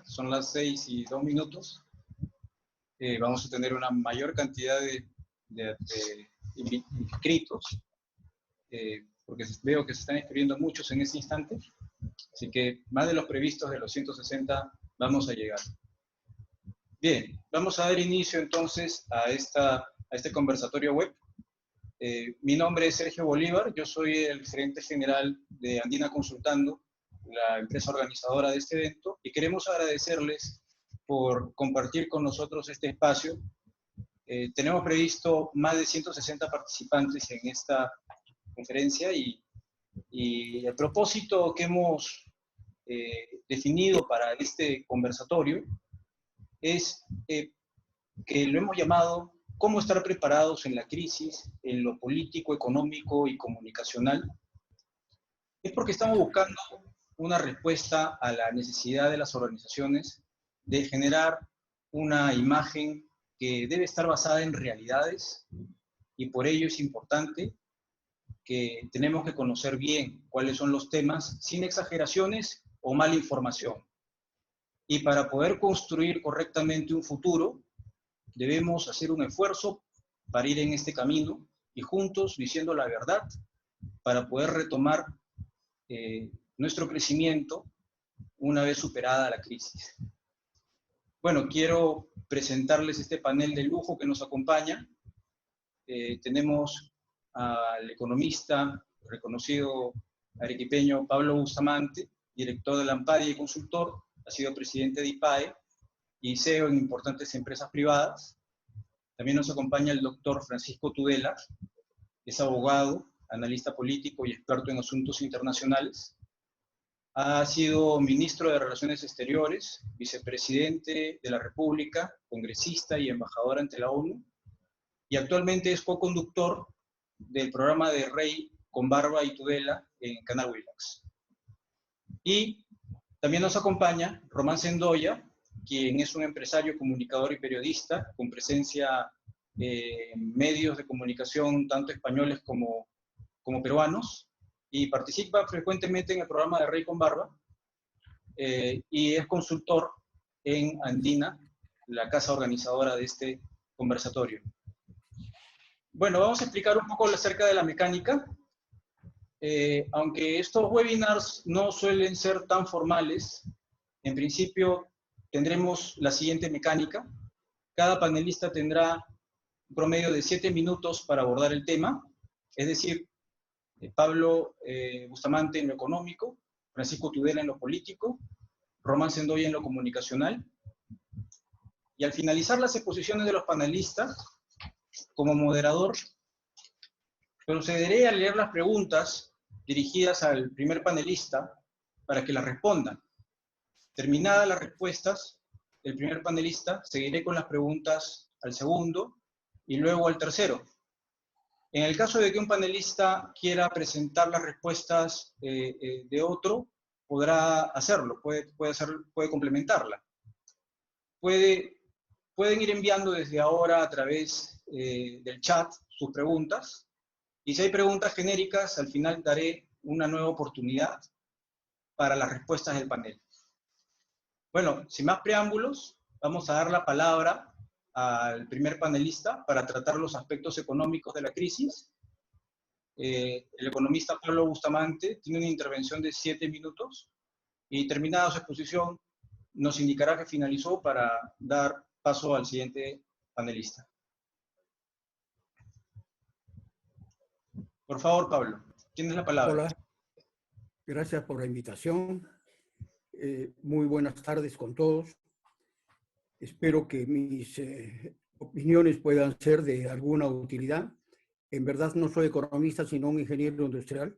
Son las 6:02. Vamos a tener una mayor cantidad de inscritos, porque veo que se están inscribiendo muchos en este instante, así que más de los previstos de los 160 vamos a llegar. Bien, vamos a dar inicio entonces a este conversatorio web. Mi nombre es Sergio Bolívar, yo soy el gerente general de Andina Consultando, la empresa organizadora de este evento, y queremos agradecerles por compartir con nosotros este espacio. Tenemos previsto más de 160 participantes en esta conferencia y el propósito que hemos definido para este conversatorio es que lo hemos llamado ¿Cómo estar preparados en la crisis, en lo político, económico y comunicacional? Es porque estamos buscando una respuesta a la necesidad de las organizaciones de generar una imagen que debe estar basada en realidades, y por ello es importante que tenemos que conocer bien cuáles son los temas sin exageraciones o mala información. Y para poder construir correctamente un futuro, debemos hacer un esfuerzo para ir en este camino y juntos diciendo la verdad para poder retomar nuestro crecimiento una vez superada la crisis. Bueno, quiero presentarles este panel de lujo que nos acompaña. Tenemos al economista reconocido arequipeño Pablo Bustamante, director de la Ampari y consultor, ha sido presidente de IPAE y CEO en importantes empresas privadas. También nos acompaña el doctor Francisco Tudela, que es abogado, analista político y experto en asuntos internacionales. Ha sido ministro de Relaciones Exteriores, vicepresidente de la República, congresista y embajador ante la ONU, y actualmente es co-conductor del programa de Rey con Barba y Tudela en Canal Willax. Y también nos acompaña Román Sendoya, quien es un empresario, comunicador y periodista con presencia en medios de comunicación tanto españoles como peruanos, y participa frecuentemente en el programa de Rey con Barba, y es consultor en Andina, la casa organizadora de este conversatorio. Bueno, vamos a explicar un poco acerca de la mecánica. Aunque estos webinars no suelen ser tan formales, en principio tendremos la siguiente mecánica. Cada panelista tendrá un promedio de 7 minutos para abordar el tema, es decir, Pablo Bustamante en lo económico, Francisco Tudela en lo político, Román Sendoya en lo comunicacional. Y al finalizar las exposiciones de los panelistas, como moderador, procederé a leer las preguntas dirigidas al primer panelista para que las respondan. Terminadas las respuestas del primer panelista, seguiré con las preguntas al segundo y luego al tercero. En el caso de que un panelista quiera presentar las respuestas de otro, podrá hacerlo, puede complementarla. Pueden ir enviando desde ahora a través del chat sus preguntas, y si hay preguntas genéricas, al final daré una nueva oportunidad para las respuestas del panel. Bueno, sin más preámbulos, vamos a dar la palabra al primer panelista para tratar los aspectos económicos de la crisis. El economista Pablo Bustamante tiene una intervención de 7 minutos y terminada su exposición nos indicará que finalizó para dar paso al siguiente panelista. Por favor, Pablo, tienes la palabra. Hola, gracias por la invitación. Muy buenas tardes con todos. Espero que mis opiniones puedan ser de alguna utilidad. En verdad no soy economista, sino un ingeniero industrial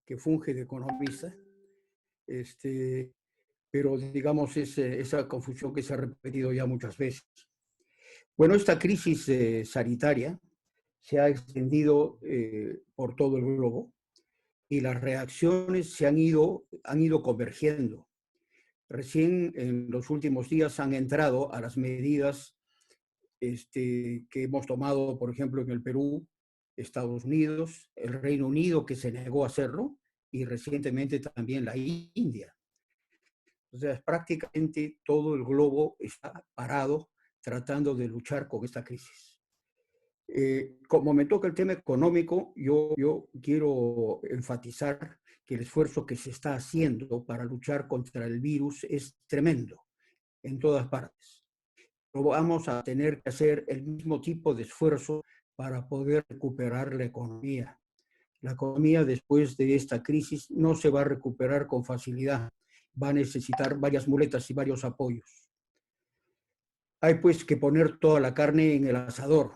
que funge de economista. Pero digamos es esa confusión que se ha repetido ya muchas veces. Bueno, esta crisis sanitaria se ha extendido por todo el globo y las reacciones han ido convergiendo. Recién en los últimos días han entrado a las medidas que hemos tomado, por ejemplo, en el Perú, Estados Unidos, el Reino Unido, que se negó a hacerlo, y recientemente también la India. O sea, prácticamente todo el globo está parado tratando de luchar con esta crisis. Como me toca el tema económico, yo quiero enfatizar que el esfuerzo que se está haciendo para luchar contra el virus es tremendo en todas partes. Pero vamos a tener que hacer el mismo tipo de esfuerzo para poder recuperar la economía. La economía después de esta crisis no se va a recuperar con facilidad. Va a necesitar varias muletas y varios apoyos. Hay pues que poner toda la carne en el asador.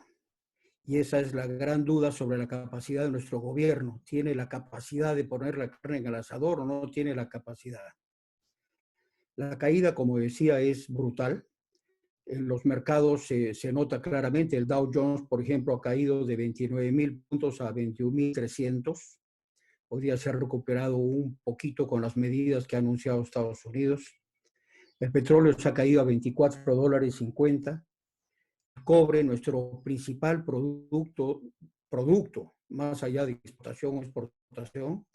Y esa es la gran duda sobre la capacidad de nuestro gobierno. ¿Tiene la capacidad de poner la carne en el asador o no tiene la capacidad? La caída, como decía, es brutal. En los mercados se nota claramente. El Dow Jones, por ejemplo, ha caído de 29.000 puntos a 21.300. Podría ser recuperado un poquito con las medidas que ha anunciado Estados Unidos. El petróleo se ha caído a $24.50. El cobre, nuestro principal producto, más allá de exportación o exportación,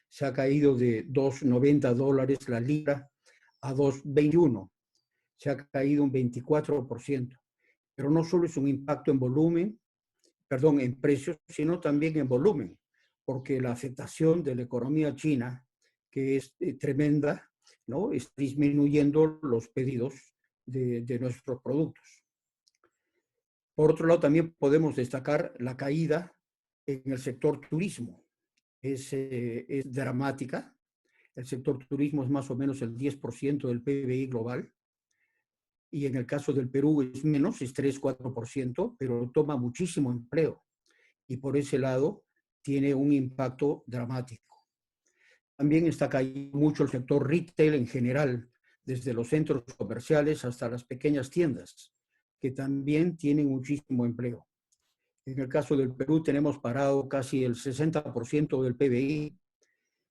se ha caído de $2.90 la libra a 2.21. Se ha caído un 24%. Pero no solo es un impacto en volumen, perdón, en precios, sino también en volumen, porque la afectación de la economía china, que es tremenda, ¿no? Está disminuyendo los pedidos de nuestros productos. Por otro lado, también podemos destacar la caída en el sector turismo. Es dramática. El sector turismo es más o menos el 10% del PBI global. Y en el caso del Perú es menos, es 3-4%, pero toma muchísimo empleo. Y por ese lado tiene un impacto dramático. También está cayendo mucho el sector retail en general, desde los centros comerciales hasta las pequeñas tiendas, que también tienen muchísimo empleo. En el caso del Perú tenemos parado casi el 60% del PBI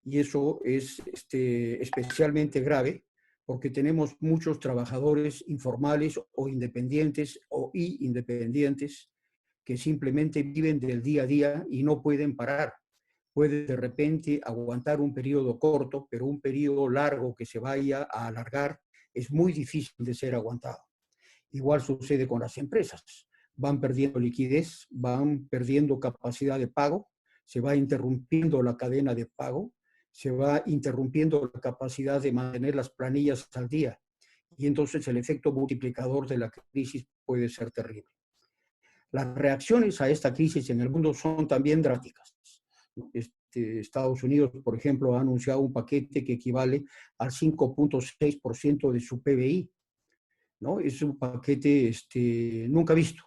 y eso es especialmente grave porque tenemos muchos trabajadores informales o independientes que simplemente viven del día a día y no pueden parar. Puede de repente aguantar un periodo corto, pero un periodo largo que se vaya a alargar es muy difícil de ser aguantado. Igual sucede con las empresas. Van perdiendo liquidez, van perdiendo capacidad de pago, se va interrumpiendo la cadena de pago, se va interrumpiendo la capacidad de mantener las planillas al día. Y entonces el efecto multiplicador de la crisis puede ser terrible. Las reacciones a esta crisis en el mundo son también drásticas. Estados Unidos, por ejemplo, ha anunciado un paquete que equivale al 5.6% de su PBI, ¿no? Es un paquete nunca visto.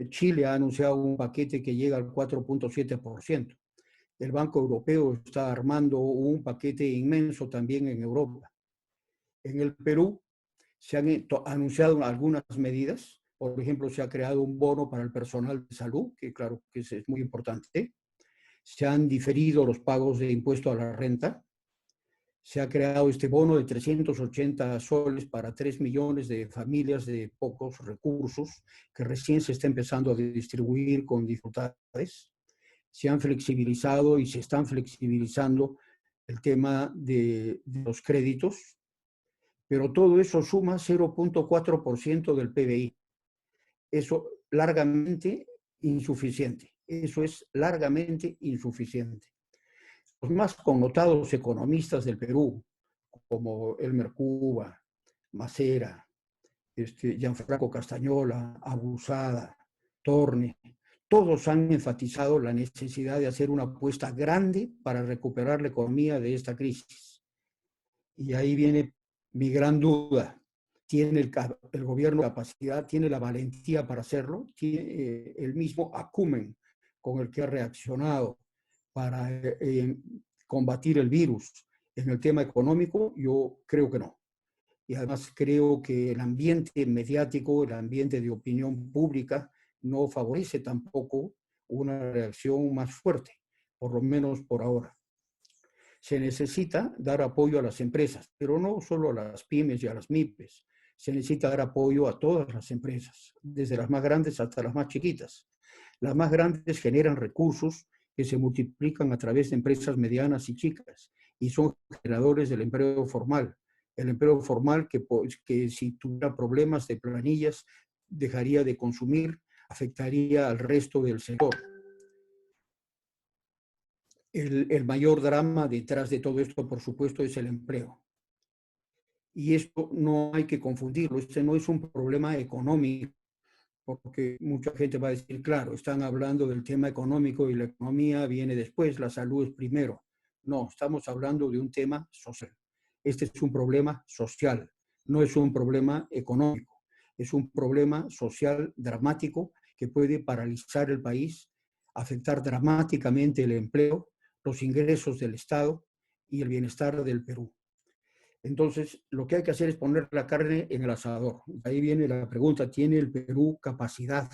Chile ha anunciado un paquete que llega al 4.7%. El Banco Europeo está armando un paquete inmenso también en Europa. En el Perú se han anunciado algunas medidas. Por ejemplo, se ha creado un bono para el personal de salud, que claro que es muy importante. Se han diferido los pagos de impuesto a la renta. Se ha creado este bono de 380 soles para 3 millones de familias de pocos recursos que recién se está empezando a distribuir con dificultades. Se han flexibilizado y se están flexibilizando el tema de los créditos, pero todo eso suma 0.4% del PBI. Eso largamente insuficiente. Eso es largamente insuficiente. Los más connotados economistas del Perú, como Elmer Cuba, Macera, Gianfranco Castañola, Abusada, Torne, todos han enfatizado la necesidad de hacer una apuesta grande para recuperar la economía de esta crisis. Y ahí viene mi gran duda. ¿Tiene el gobierno capacidad, tiene la valentía para hacerlo? ¿Tiene el mismo acumen con el que ha reaccionado para combatir el virus? En el tema económico, yo creo que no. Y además creo que el ambiente mediático, el ambiente de opinión pública, no favorece tampoco una reacción más fuerte, por lo menos por ahora. Se necesita dar apoyo a las empresas, pero no solo a las pymes y a las MIPES. Se necesita dar apoyo a todas las empresas, desde las más grandes hasta las más chiquitas. Las más grandes generan recursos que se multiplican a través de empresas medianas y chicas y son generadores del empleo formal. El empleo formal que si tuviera problemas de planillas dejaría de consumir, afectaría al resto del sector. El mayor drama detrás de todo esto, por supuesto, es el empleo. Y esto no hay que confundirlo, este no es un problema económico, porque mucha gente va a decir, claro, están hablando del tema económico y la economía viene después, la salud es primero. No, estamos hablando de un tema social. Este es un problema social, no es un problema económico. Es un problema social dramático que puede paralizar el país, afectar dramáticamente el empleo, los ingresos del Estado y el bienestar del Perú. Entonces, lo que hay que hacer es poner la carne en el asador. Ahí viene la pregunta, ¿tiene el Perú capacidad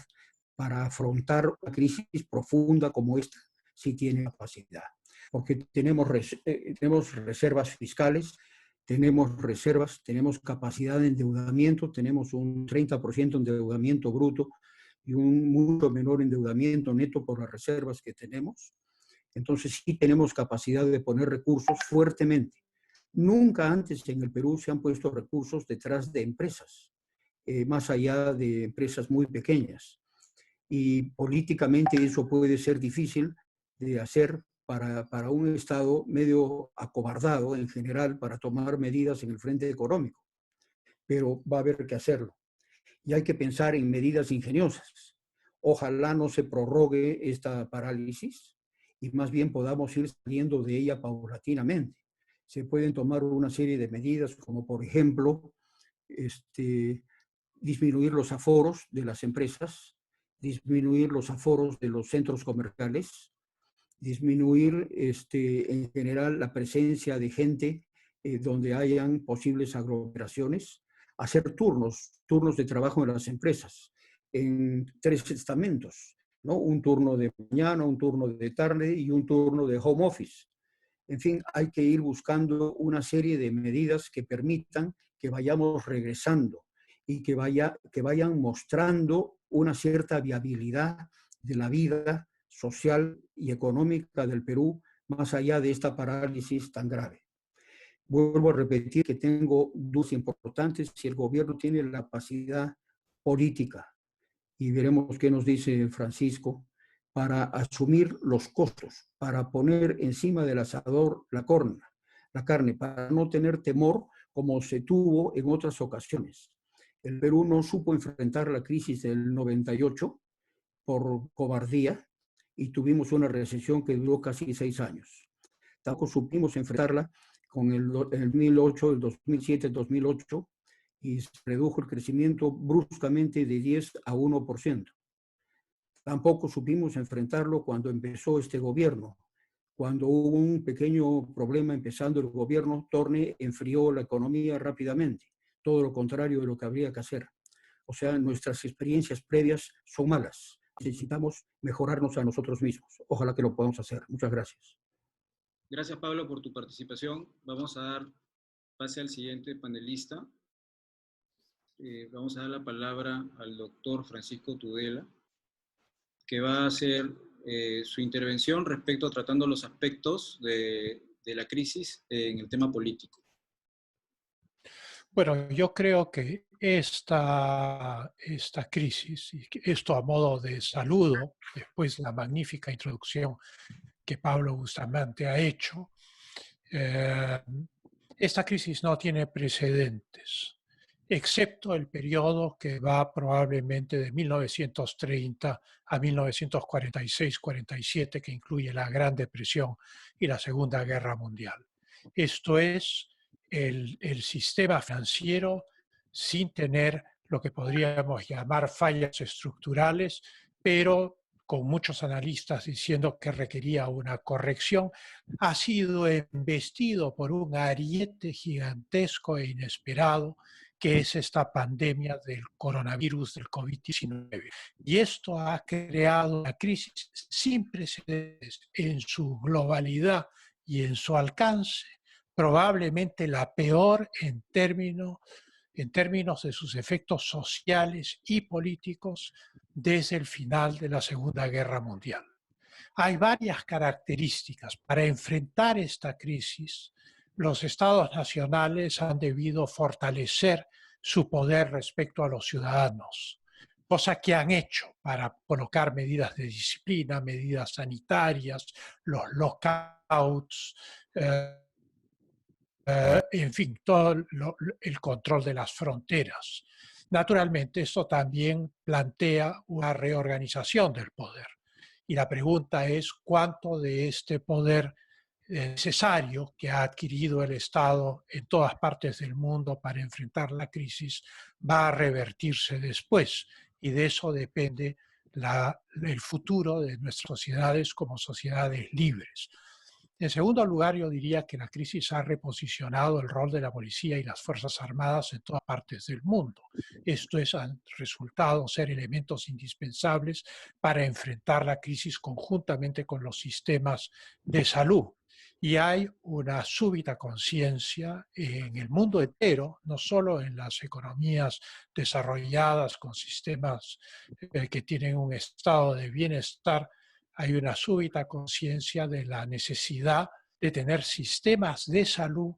para afrontar una crisis profunda como esta? Sí tiene capacidad, porque tenemos reservas fiscales, tenemos reservas, tenemos capacidad de endeudamiento, tenemos un 30% de endeudamiento bruto y un mucho menor endeudamiento neto por las reservas que tenemos. Entonces sí tenemos capacidad de poner recursos fuertemente. Nunca antes en el Perú se han puesto recursos detrás de empresas, más allá de empresas muy pequeñas. Y políticamente eso puede ser difícil de hacer para un Estado medio acobardado en general para tomar medidas en el frente económico. Pero va a haber que hacerlo. Y hay que pensar en medidas ingeniosas. Ojalá no se prorrogue esta parálisis y más bien podamos ir saliendo de ella paulatinamente. Se pueden tomar una serie de medidas, como por ejemplo, disminuir los aforos de las empresas, disminuir los aforos de los centros comerciales, disminuir en general la presencia de gente donde hayan posibles aglomeraciones, hacer turnos de trabajo en las empresas, en 3 estamentos, ¿no? Un turno de mañana, un turno de tarde y un turno de home office. En fin, hay que ir buscando una serie de medidas que permitan que vayamos regresando y que vayan mostrando una cierta viabilidad de la vida social y económica del Perú más allá de esta parálisis tan grave. Vuelvo a repetir que tengo dudas importantes si el gobierno tiene la capacidad política, y veremos qué nos dice Francisco, para asumir los costos, para poner encima del asador la carne, para no tener temor como se tuvo en otras ocasiones. El Perú no supo enfrentar la crisis del 98 por cobardía y tuvimos una recesión que duró casi 6 años. Tampoco supimos enfrentarla con el 2008, el 2007, el 2008, y se redujo el crecimiento bruscamente de 10 a 1%. Tampoco supimos enfrentarlo cuando empezó este gobierno. Cuando hubo un pequeño problema empezando el gobierno, Torne enfrió la economía rápidamente, todo lo contrario de lo que habría que hacer. O sea, nuestras experiencias previas son malas. Necesitamos mejorarnos a nosotros mismos. Ojalá que lo podamos hacer. Muchas gracias. Gracias, Pablo, por tu participación. Vamos a dar pase al siguiente panelista. Vamos a dar la palabra al doctor Francisco Tudela, que va a hacer su intervención respecto a tratando los aspectos de la crisis en el tema político. Bueno, yo creo que esta crisis, y esto a modo de saludo, después de la magnífica introducción que Pablo Bustamante ha hecho, esta crisis no tiene precedentes, excepto el periodo que va probablemente de 1930 a 1946-47, que incluye la Gran Depresión y la Segunda Guerra Mundial. Esto es el sistema financiero sin tener lo que podríamos llamar fallas estructurales, pero con muchos analistas diciendo que requería una corrección, ha sido embestido por un ariete gigantesco e inesperado que es esta pandemia del coronavirus, del COVID-19. Y esto ha creado una crisis sin precedentes en su globalidad y en su alcance, probablemente la peor en términos de sus efectos sociales y políticos desde el final de la Segunda Guerra Mundial. Hay varias características para enfrentar esta crisis. los estados nacionales han debido fortalecer su poder respecto a los ciudadanos, cosa que han hecho para colocar medidas de disciplina, medidas sanitarias, los lockouts, en fin, todo el control de las fronteras. Naturalmente, esto también plantea una reorganización del poder. Y la pregunta es cuánto de este poder necesario que ha adquirido el Estado en todas partes del mundo para enfrentar la crisis va a revertirse después. Y de eso depende el futuro de nuestras sociedades como sociedades libres. En segundo lugar, yo diría que la crisis ha reposicionado el rol de la policía y las Fuerzas Armadas en todas partes del mundo. Esto han resultado ser elementos indispensables para enfrentar la crisis conjuntamente con los sistemas de salud. Y hay una súbita conciencia en el mundo entero, no solo en las economías desarrolladas con sistemas que tienen un estado de bienestar, hay una súbita conciencia de la necesidad de tener sistemas de salud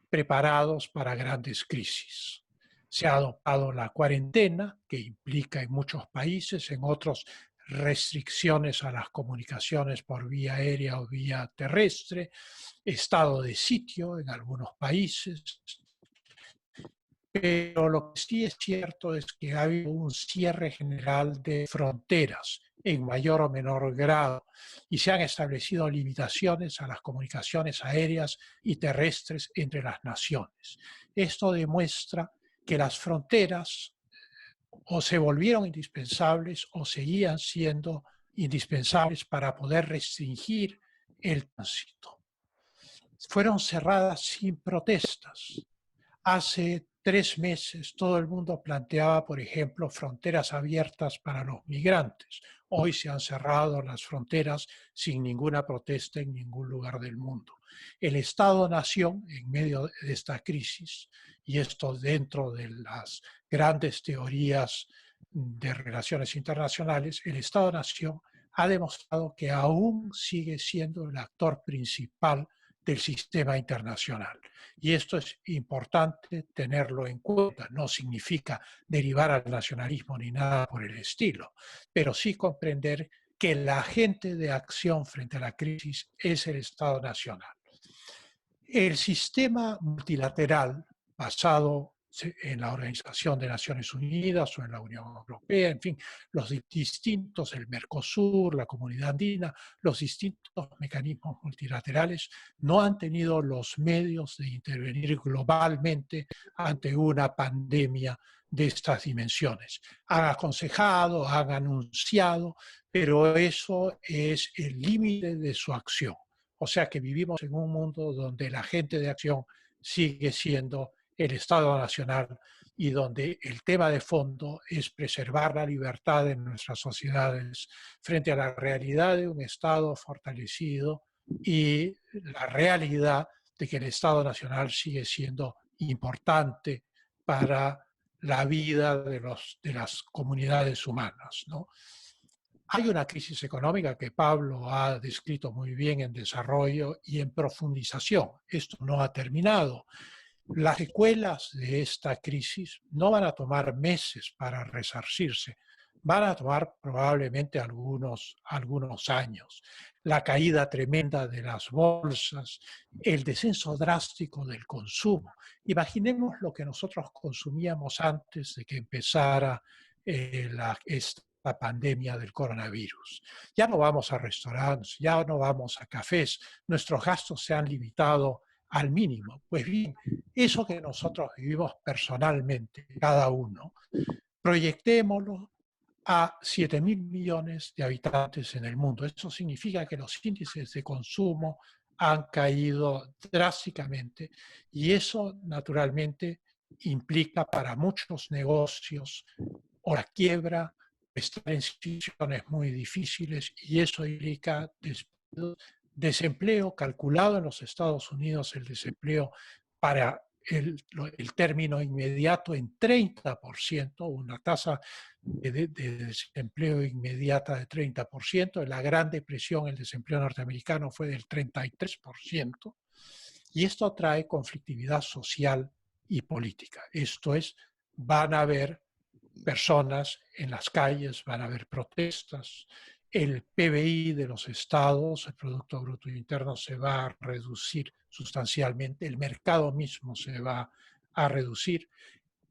preparados para grandes crisis. Se ha adoptado la cuarentena, que implica en muchos países, en otros restricciones a las comunicaciones por vía aérea o vía terrestre, estado de sitio en algunos países. Pero lo que sí es cierto es que ha habido un cierre general de fronteras en mayor o menor grado y se han establecido limitaciones a las comunicaciones aéreas y terrestres entre las naciones. Esto demuestra que las fronteras o se volvieron indispensables o seguían siendo indispensables para poder restringir el tránsito. Fueron cerradas sin protestas. Hace 3 meses todo el mundo planteaba, por ejemplo, fronteras abiertas para los migrantes. Hoy se han cerrado las fronteras sin ninguna protesta en ningún lugar del mundo. El Estado-nación, en medio de esta crisis, y esto dentro de las grandes teorías de relaciones internacionales, el Estado-nación ha demostrado que aún sigue siendo el actor principal del sistema internacional. Y esto es importante tenerlo en cuenta. No significa derivar al nacionalismo ni nada por el estilo, pero sí comprender que el agente de acción frente a la crisis es el Estado Nacional. El sistema multilateral basado en la Organización de Naciones Unidas o en la Unión Europea, en fin, los distintos, el Mercosur, la Comunidad Andina, los distintos mecanismos multilaterales no han tenido los medios de intervenir globalmente ante una pandemia de estas dimensiones. Han aconsejado, han anunciado, pero eso es el límite de su acción. O sea que vivimos en un mundo donde el agente de acción sigue siendo el Estado Nacional y donde el tema de fondo es preservar la libertad de nuestras sociedades frente a la realidad de un Estado fortalecido y la realidad de que el Estado Nacional sigue siendo importante para la vida de las comunidades humanas, ¿no? Hay una crisis económica que Pablo ha descrito muy bien en desarrollo y en profundización. Esto no ha terminado. Las secuelas de esta crisis no van a tomar meses para resarcirse, van a tomar probablemente algunos años. La caída tremenda de las bolsas, el descenso drástico del consumo. Imaginemos lo que nosotros consumíamos antes de que empezara esta pandemia del coronavirus. Ya no vamos a restaurantes, ya no vamos a cafés, nuestros gastos se han limitado al mínimo. Pues bien, eso que nosotros vivimos personalmente, cada uno, proyectémoslo a 7.000 millones de habitantes en el mundo. Eso significa que los índices de consumo han caído drásticamente y eso naturalmente implica para muchos negocios o la quiebra, estar en situaciones muy difíciles y eso implica desempleo calculado en los Estados Unidos, el desempleo para el término inmediato en 30%, una tasa de desempleo inmediata de 30%. En la Gran Depresión el desempleo norteamericano fue del 33%. Y esto trae conflictividad social y política. Esto es, van a haber personas en las calles, van a haber protestas, el PBI de los estados, el Producto Bruto Interno, se va a reducir sustancialmente, el mercado mismo se va a reducir.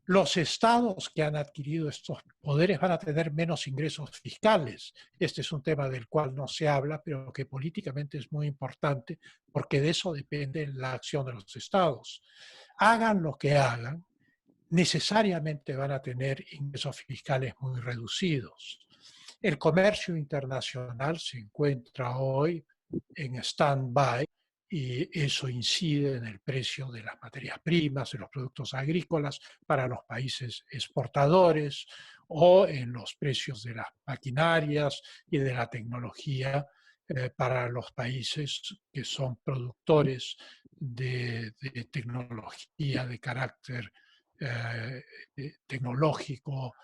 Los estados que han adquirido estos poderes van a tener menos ingresos fiscales. Este es un tema del cual no se habla, pero que políticamente es muy importante porque de eso depende la acción de los estados. Hagan lo que hagan, necesariamente van a tener ingresos fiscales muy reducidos. El comercio internacional se encuentra hoy en stand-by y eso incide en el precio de las materias primas, de los productos agrícolas para los países exportadores o en los precios de las maquinarias y de la tecnología para los países que son productores de tecnología de carácter tecnológico,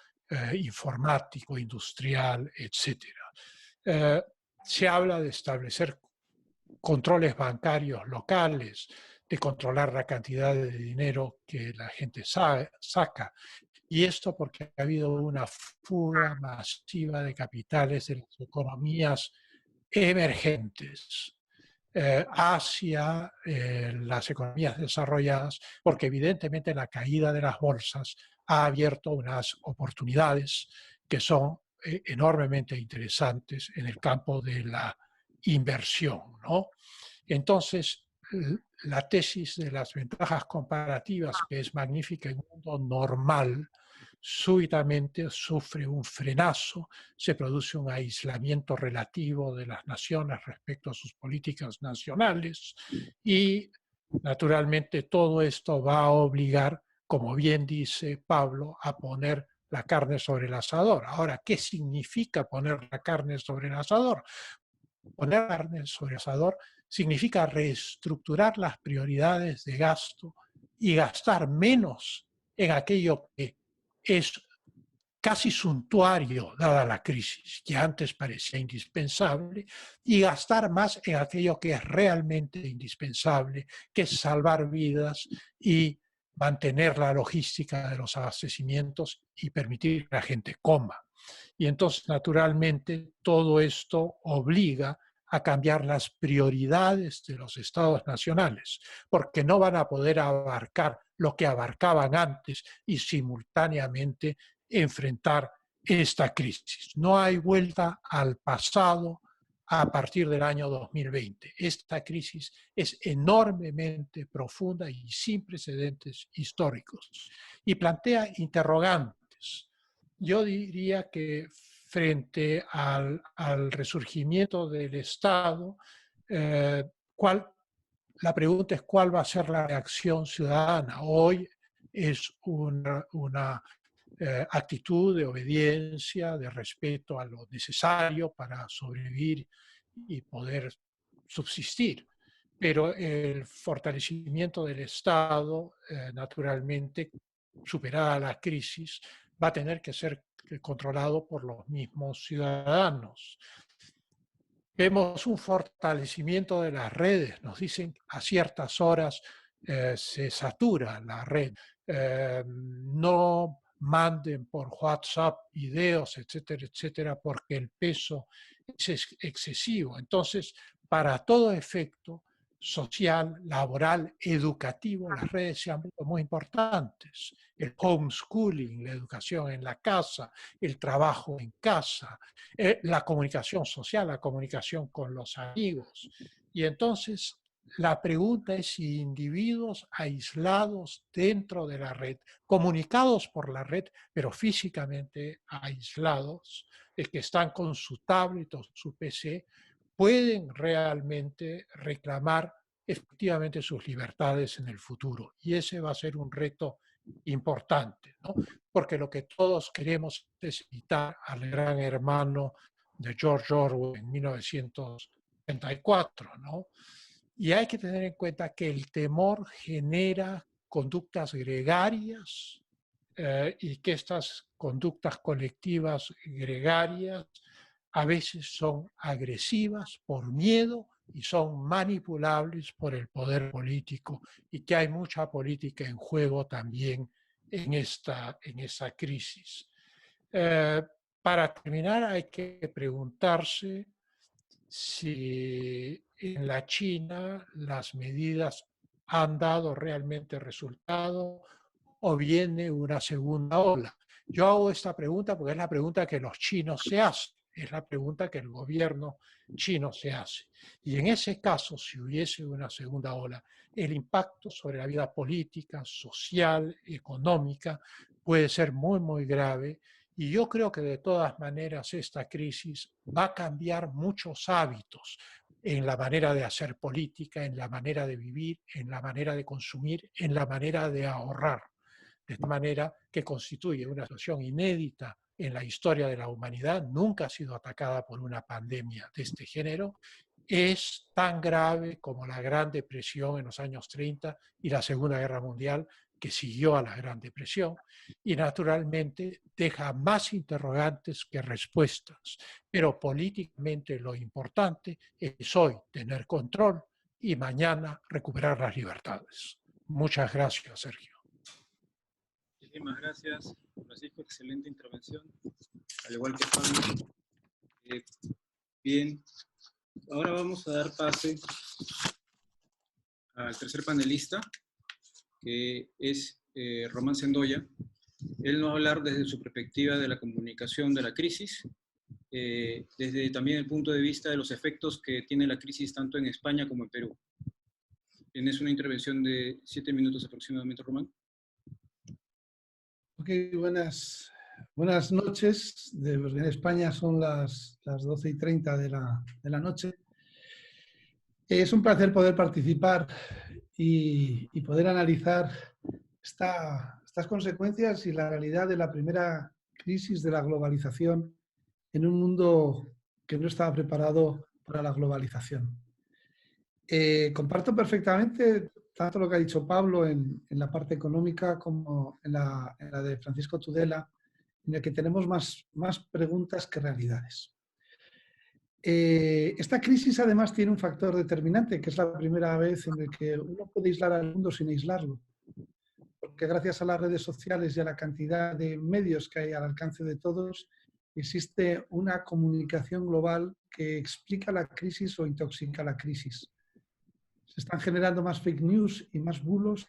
informático, industrial, etc. Se habla de establecer controles bancarios locales, de controlar la cantidad de dinero que la gente saca. Y esto porque ha habido una fuga masiva de capitales de las economías emergentes hacia las economías desarrolladas, porque evidentemente la caída de las bolsas ha abierto unas oportunidades que son enormemente interesantes en el campo de la inversión, ¿no? Entonces, la tesis de las ventajas comparativas, que es magnífica en un mundo normal, súbitamente sufre un frenazo, se produce un aislamiento relativo de las naciones respecto a sus políticas nacionales y, naturalmente, todo esto va a obligar, como bien dice Pablo, a poner la carne sobre el asador. Ahora, ¿qué significa poner la carne sobre el asador? Poner la carne sobre el asador significa reestructurar las prioridades de gasto y gastar menos en aquello que es casi suntuario dada la crisis, que antes parecía indispensable, y gastar más en aquello que es realmente indispensable, que es salvar vidas y mantener la logística de los abastecimientos y permitir que la gente coma. Y entonces, naturalmente, todo esto obliga a cambiar las prioridades de los estados nacionales, porque no van a poder abarcar lo que abarcaban antes y simultáneamente enfrentar esta crisis. No hay vuelta al pasado a partir del año 2020. Esta crisis es enormemente profunda y sin precedentes históricos y plantea interrogantes. Yo diría que frente al resurgimiento del Estado, la pregunta es cuál va a ser la reacción ciudadana. Hoy es una actitud de obediencia, de respeto a lo necesario para sobrevivir y poder subsistir. Pero el fortalecimiento del Estado, naturalmente, superada la crisis, va a tener que ser controlado por los mismos ciudadanos. Vemos un fortalecimiento de las redes, nos dicen a ciertas horas se satura la red, no manden por WhatsApp videos, etcétera, etcétera, porque el peso es excesivo. Entonces, para todo efecto social, laboral, educativo, las redes se han vuelto muy importantes. El homeschooling, la educación en la casa, el trabajo en casa, la comunicación social, la comunicación con los amigos. Y entonces la pregunta es si individuos aislados dentro de la red, comunicados por la red, pero físicamente aislados, que están con su tablet o su PC, pueden realmente reclamar efectivamente sus libertades en el futuro. Y ese va a ser un reto importante, ¿no? Porque lo que todos queremos es evitar al gran hermano de George Orwell en 1984, ¿no? Y hay que tener en cuenta que el temor genera conductas gregarias y que estas conductas colectivas gregarias a veces son agresivas por miedo y son manipulables por el poder político y que hay mucha política en juego también en esta crisis. Para terminar, hay que preguntarse si en la China las medidas han dado realmente resultado o viene una segunda ola. Yo hago esta pregunta porque es la pregunta que los chinos se hacen, es la pregunta que el gobierno chino se hace. Y en ese caso, si hubiese una segunda ola, el impacto sobre la vida política, social, económica puede ser muy, muy grave. Y yo creo que de todas maneras esta crisis va a cambiar muchos hábitos en la manera de hacer política, en la manera de vivir, en la manera de consumir, en la manera de ahorrar. De esta manera que constituye una situación inédita en la historia de la humanidad, nunca ha sido atacada por una pandemia de este género, es tan grave como la Gran Depresión en los años 30 y la Segunda Guerra Mundial que siguió a la Gran Depresión, y naturalmente deja más interrogantes que respuestas, pero políticamente lo importante es hoy tener control y mañana recuperar las libertades. Muchas gracias, Sergio. Muchísimas gracias, Francisco. Excelente intervención, al igual que Pablo. Bien, ahora vamos a dar pase al tercer panelista, que es Román Sendoya. Él nos va a hablar desde su perspectiva de la comunicación de la crisis, desde también el punto de vista de los efectos que tiene la crisis tanto en España como en Perú. Tienes una intervención de 7 minutos aproximadamente, Román. Ok, buenas noches. En España son las 12:30 de la noche. Es un placer poder participar y poder analizar estas consecuencias y la realidad de la primera crisis de la globalización en un mundo que no estaba preparado para la globalización. Comparto perfectamente tanto lo que ha dicho Pablo en la parte económica como en la de Francisco Tudela, en el que tenemos más preguntas que realidades. Esta crisis además tiene un factor determinante, que es la primera vez en el que uno puede aislar al mundo sin aislarlo. Porque gracias a las redes sociales y a la cantidad de medios que hay al alcance de todos, existe una comunicación global que explica la crisis o intoxica la crisis. Se están generando más fake news y más bulos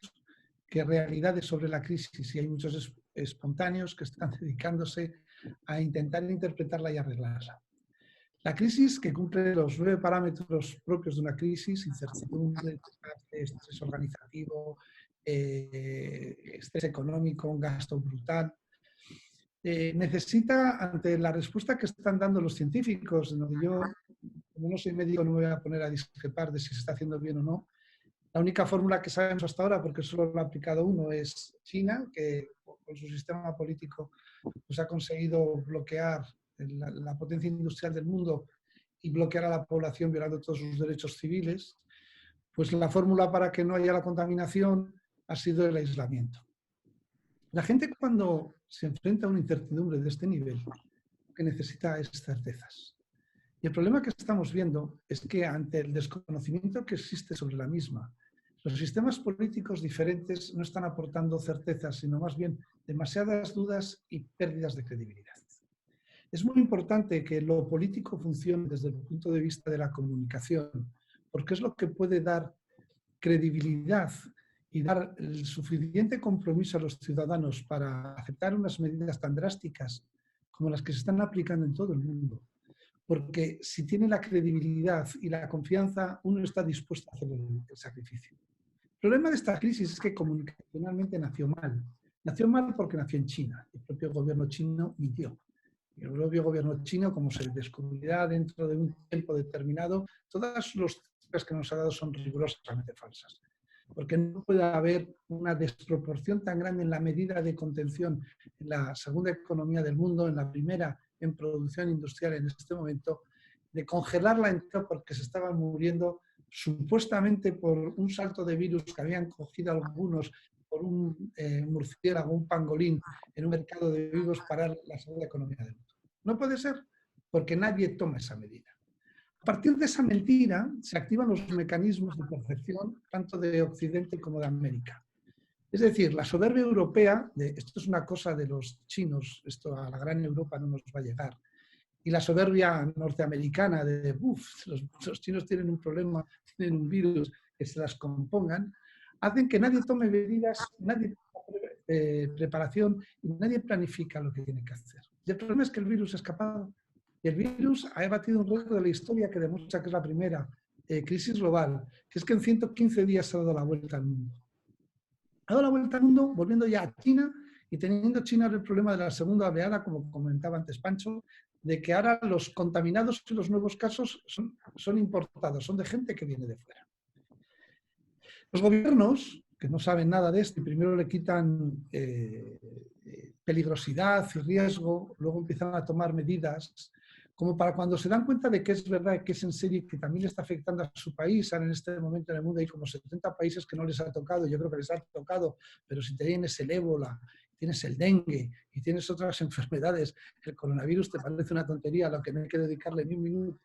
que realidades sobre la crisis, y hay muchos espontáneos que están dedicándose a intentar interpretarla y arreglarla. La crisis, que cumple los 9 parámetros propios de una crisis: incertidumbre, estrés organizativo, estrés económico, un gasto brutal, necesita, ante la respuesta que están dando los científicos, en donde yo, como no soy médico, no me voy a poner a discrepar de si se está haciendo bien o no. La única fórmula que sabemos hasta ahora, porque solo lo ha aplicado uno, es China, que con su sistema político pues ha conseguido bloquear la potencia industrial del mundo y bloquear a la población violando todos sus derechos civiles. Pues la fórmula para que no haya la contaminación ha sido el aislamiento. La gente, cuando se enfrenta a una incertidumbre de este nivel, lo que necesita es certezas. Y el problema que estamos viendo es que, ante el desconocimiento que existe sobre la misma, los sistemas políticos diferentes no están aportando certezas, sino más bien demasiadas dudas y pérdidas de credibilidad. Es muy importante que lo político funcione desde el punto de vista de la comunicación, porque es lo que puede dar credibilidad y dar el suficiente compromiso a los ciudadanos para aceptar unas medidas tan drásticas como las que se están aplicando en todo el mundo. Porque si tiene la credibilidad y la confianza, uno está dispuesto a hacer el sacrificio. El problema de esta crisis es que comunicacionalmente nació mal. Nació mal porque nació en China. El propio gobierno chino mintió. El propio gobierno chino, como se descubrirá dentro de un tiempo determinado, todas las cifras que nos ha dado son rigurosamente falsas. Porque no puede haber una desproporción tan grande en la medida de contención en la segunda economía del mundo, en la primera en producción industrial en este momento, de congelarla entera porque se estaban muriendo supuestamente por un salto de virus que habían cogido algunos por un murciélago, un pangolín, en un mercado de vivos, para la segunda economía del mundo. No puede ser, porque nadie toma esa medida. partir de esa mentira se activan los mecanismos de percepción tanto de Occidente como de América. Es decir, la soberbia europea, esto es una cosa de los chinos, esto a la gran Europa no nos va a llegar, y la soberbia norteamericana de, los chinos tienen un problema, tienen un virus, que se las compongan, hacen que nadie tome medidas, nadie preparación y nadie planifica lo que tiene que hacer. Y el problema es que el virus ha escapado. Y el virus ha batido un récord de la historia que demuestra que es la primera crisis global, que es que en 115 días se ha dado la vuelta al mundo. Ha dado la vuelta al mundo volviendo ya a China y teniendo China el problema de la segunda oleada, como comentaba antes Pancho, de que ahora los contaminados y los nuevos casos son importados, son de gente que viene de fuera. Los gobiernos, que no saben nada de esto y primero le quitan peligrosidad y riesgo, luego empiezan a tomar medidas, como para cuando se dan cuenta de que es verdad, que es en serio, que también le está afectando a su país. Ahora en este momento en el mundo hay como 70 países que no les ha tocado, yo creo que les ha tocado, pero si tienes el ébola, tienes el dengue y tienes otras enfermedades, el coronavirus te parece una tontería a lo que no hay que dedicarle ni un minuto.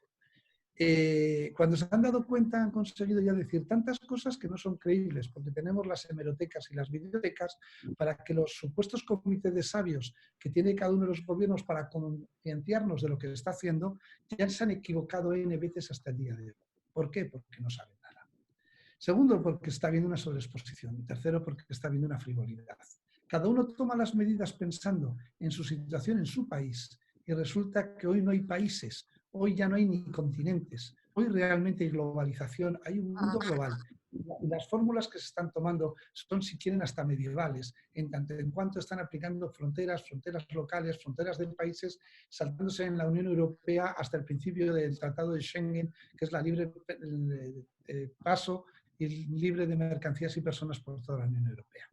Cuando se han dado cuenta han conseguido ya decir tantas cosas que no son creíbles, porque tenemos las hemerotecas y las bibliotecas para que los supuestos comités de sabios que tiene cada uno de los gobiernos para concienciarnos de lo que se está haciendo, ya se han equivocado N veces hasta el día de hoy. ¿Por qué? Porque no saben nada. Segundo, porque está habiendo una sobreexposición. Tercero, porque está habiendo una frivolidad. Cada uno toma las medidas pensando en su situación en su país y resulta que hoy no hay países. Hoy ya no hay ni continentes, hoy realmente hay globalización, hay un mundo global. Y las fórmulas que se están tomando son, si quieren, hasta medievales, en tanto en cuanto están aplicando fronteras locales, fronteras de países, saltándose en la Unión Europea hasta el principio del Tratado de Schengen, que es la libre paso y libre de mercancías y personas por toda la Unión Europea.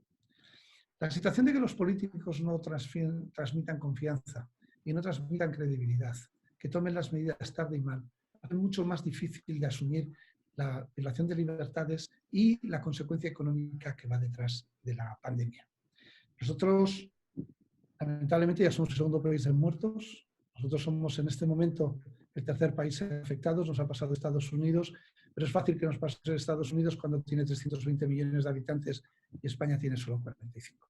La situación de que los políticos no transmitan confianza y no transmitan credibilidad, que tomen las medidas tarde y mal, es mucho más difícil de asumir la violación de libertades y la consecuencia económica que va detrás de la pandemia. Nosotros, lamentablemente, ya somos el segundo país en muertos. Nosotros somos en este momento el tercer país afectado, nos ha pasado Estados Unidos, pero es fácil que nos pase Estados Unidos cuando tiene 320 millones de habitantes y España tiene solo 45.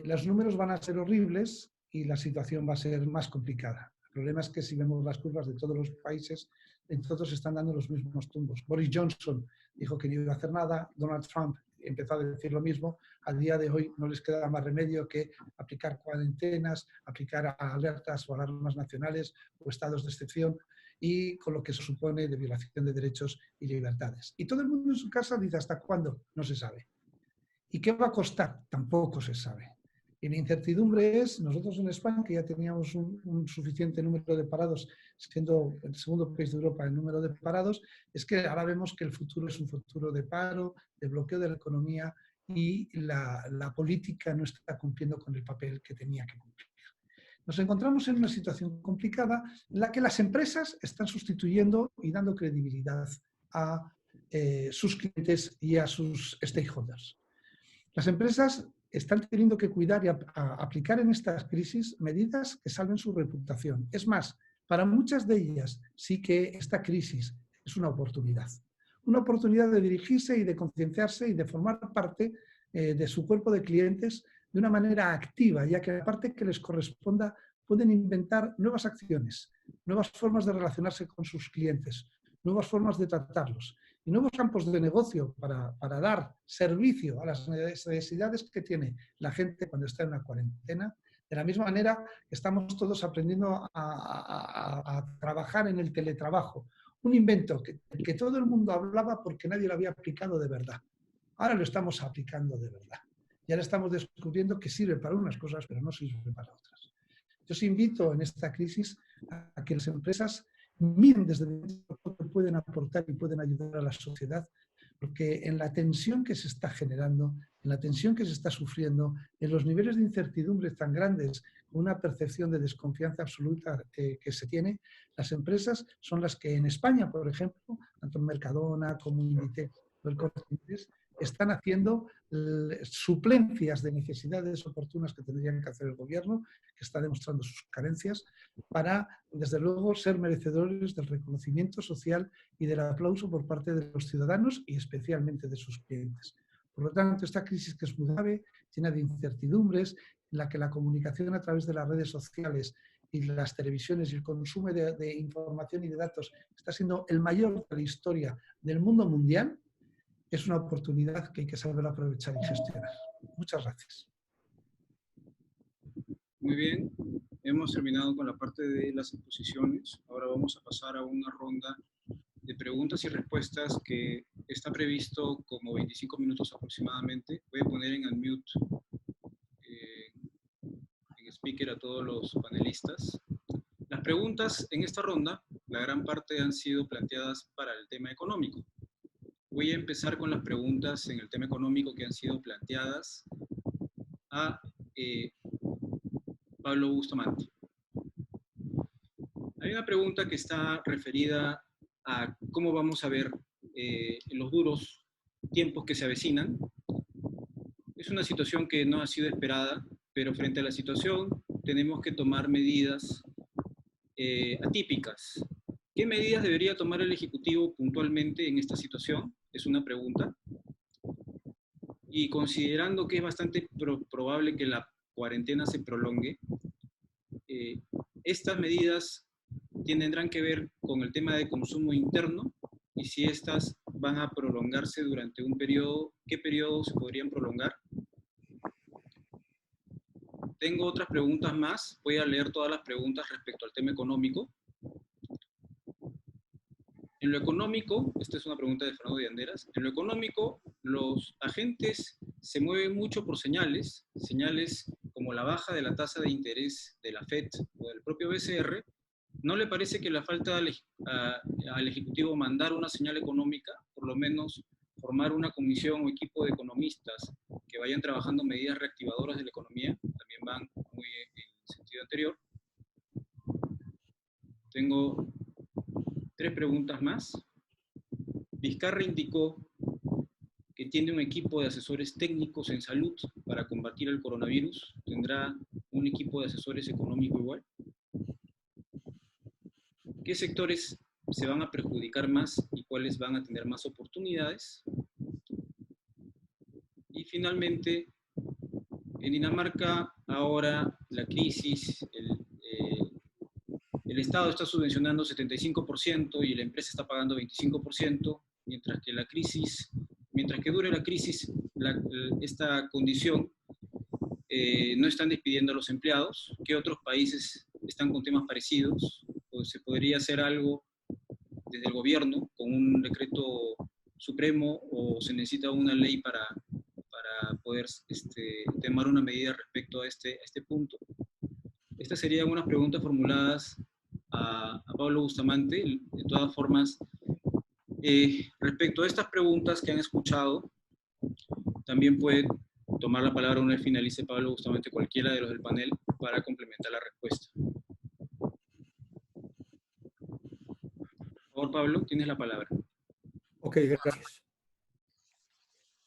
Los números van a ser horribles y la situación va a ser más complicada. El problema es que si vemos las curvas de todos los países, en todos están dando los mismos tumbos. Boris Johnson dijo que no iba a hacer nada, Donald Trump empezó a decir lo mismo. A día de hoy no les queda más remedio que aplicar cuarentenas, aplicar alertas o alarmas nacionales o estados de excepción, y con lo que se supone de violación de derechos y libertades. Y todo el mundo en su casa dice ¿hasta cuándo? No se sabe. ¿Y qué va a costar? Tampoco se sabe. Y la incertidumbre es, nosotros en España, que ya teníamos un suficiente número de parados, siendo el segundo país de Europa en número de parados, es que ahora vemos que el futuro es un futuro de paro, de bloqueo de la economía, y la política no está cumpliendo con el papel que tenía que cumplir. Nos encontramos en una situación complicada en la que las empresas están sustituyendo y dando credibilidad a sus clientes y a sus stakeholders. Las empresas están teniendo que cuidar y aplicar en estas crisis medidas que salven su reputación. Es más, para muchas de ellas sí que esta crisis es una oportunidad. Una oportunidad de dirigirse y de concienciarse y de formar parte de su cuerpo de clientes de una manera activa, ya que aparte que les corresponda pueden inventar nuevas acciones, nuevas formas de relacionarse con sus clientes, nuevas formas de tratarlos y nuevos campos de negocio para dar servicio a las necesidades que tiene la gente cuando está en una cuarentena. De la misma manera, estamos todos aprendiendo a trabajar en el teletrabajo, un invento que todo el mundo hablaba porque nadie lo había aplicado de verdad. Ahora lo estamos aplicando de verdad. Y ahora estamos descubriendo que sirve para unas cosas, pero no sirve para otras. Yo os invito en esta crisis a que las empresas miren desde dentro lo que pueden aportar y pueden ayudar a la sociedad, porque en la tensión que se está generando, en la tensión que se está sufriendo, en los niveles de incertidumbre tan grandes, con una percepción de desconfianza absoluta que se tiene, las empresas son las que en España, por ejemplo, tanto Mercadona como Inditex o el Corte Inglés, están haciendo suplencias de necesidades oportunas que tendrían que hacer el gobierno, que está demostrando sus carencias, para, desde luego, ser merecedores del reconocimiento social y del aplauso por parte de los ciudadanos y especialmente de sus clientes. Por lo tanto, esta crisis, que es muy grave, llena de incertidumbres, en la que la comunicación a través de las redes sociales y las televisiones y el consumo de información y de datos está siendo el mayor de la historia del mundo mundial, es una oportunidad que hay que saber aprovechar y gestionar. Muchas gracias. Muy bien, hemos terminado con la parte de las exposiciones. Ahora vamos a pasar a una ronda de preguntas y respuestas que está previsto como 25 minutos aproximadamente. Voy a poner en unmute en speaker a todos los panelistas. Las preguntas en esta ronda, la gran parte han sido planteadas para el tema económico. Voy a empezar con las preguntas en el tema económico que han sido planteadas a Pablo Bustamante. Hay una pregunta que está referida a cómo vamos a ver los duros tiempos que se avecinan. Es una situación que no ha sido esperada, pero frente a la situación tenemos que tomar medidas atípicas. ¿Qué medidas debería tomar el Ejecutivo puntualmente en esta situación? Es una pregunta. Y considerando que es bastante probable que la cuarentena se prolongue, estas medidas tendrán que ver con el tema de consumo interno y si estas van a prolongarse durante un periodo, ¿qué periodo se podrían prolongar? Tengo otras preguntas más, voy a leer todas las preguntas respecto al tema económico. En lo económico, esta es una pregunta de Fernando de Anderas, en lo económico los agentes se mueven mucho por señales como la baja de la tasa de interés de la FED o del propio BCR. ¿No le parece que le falta al Ejecutivo mandar una señal económica, por lo menos formar una comisión o equipo de economistas que vayan trabajando medidas reactivadoras de la economía? También van muy en el sentido anterior. Tengo 3 preguntas más. Vizcarra indicó que tiene un equipo de asesores técnicos en salud para combatir el coronavirus. ¿Tendrá un equipo de asesores económico igual? ¿Qué sectores se van a perjudicar más y cuáles van a tener más oportunidades? Y finalmente, en Dinamarca ahora la crisis, el Estado está subvencionando 75% y la empresa está pagando 25%, mientras que dure la crisis, esta condición, no están despidiendo a los empleados. ¿Qué otros países están con temas parecidos? Pues se podría hacer algo desde el gobierno con un decreto supremo o se necesita una ley para poder tomar una medida respecto a este punto. Estas serían unas preguntas formuladas a Pablo Bustamante. De todas formas, respecto a estas preguntas que han escuchado, también puede tomar la palabra una vez finalice Pablo Bustamante, cualquiera de los del panel, para complementar la respuesta. Por favor, Pablo, tienes la palabra. Ok, gracias.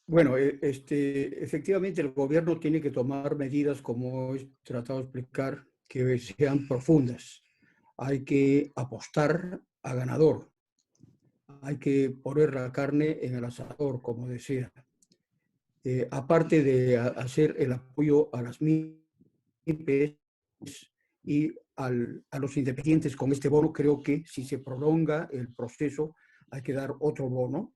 Bueno, efectivamente el gobierno tiene que tomar medidas, como he tratado de explicar, que sean profundas. Hay que apostar a ganador. Hay que poner la carne en el asador, como decía. Aparte de hacer el apoyo a las MIPES y a los independientes con este bono, creo que si se prolonga el proceso hay que dar otro bono,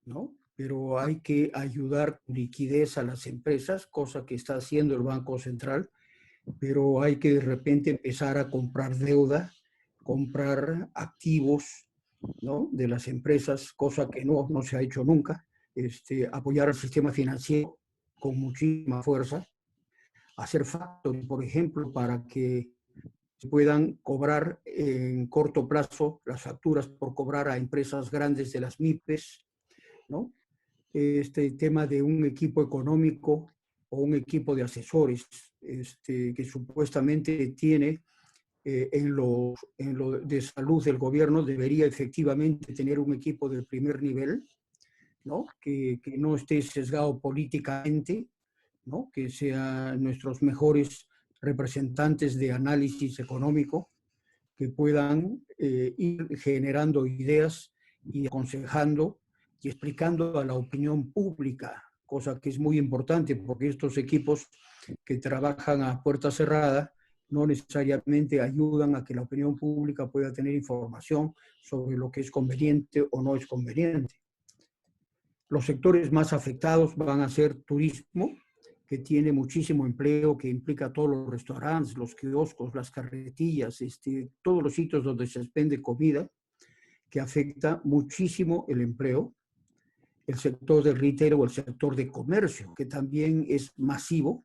¿no? Pero hay que ayudar con liquidez a las empresas, cosa que está haciendo el Banco Central, pero hay que de repente empezar a comprar deuda, comprar activos, ¿no?, de las empresas, cosa que no se ha hecho nunca, apoyar al sistema financiero con muchísima fuerza, hacer factoring, por ejemplo, para que se puedan cobrar en corto plazo las facturas por cobrar a empresas grandes de las MIPES, ¿no? Este tema de un equipo económico o un equipo de asesores que supuestamente tiene en lo de salud del gobierno, debería efectivamente tener un equipo del primer nivel, ¿no? Que no esté sesgado políticamente, ¿no? Que sean nuestros mejores representantes de análisis económico, que puedan ir generando ideas y aconsejando y explicando a la opinión pública, cosa que es muy importante porque estos equipos que trabajan a puerta cerrada no necesariamente ayudan a que la opinión pública pueda tener información sobre lo que es conveniente o no es conveniente. Los sectores más afectados van a ser turismo, que tiene muchísimo empleo, que implica todos los restaurantes, los kioscos, las carretillas, todos los sitios donde se expende comida, que afecta muchísimo el empleo. El sector del retail o el sector de comercio, que también es masivo,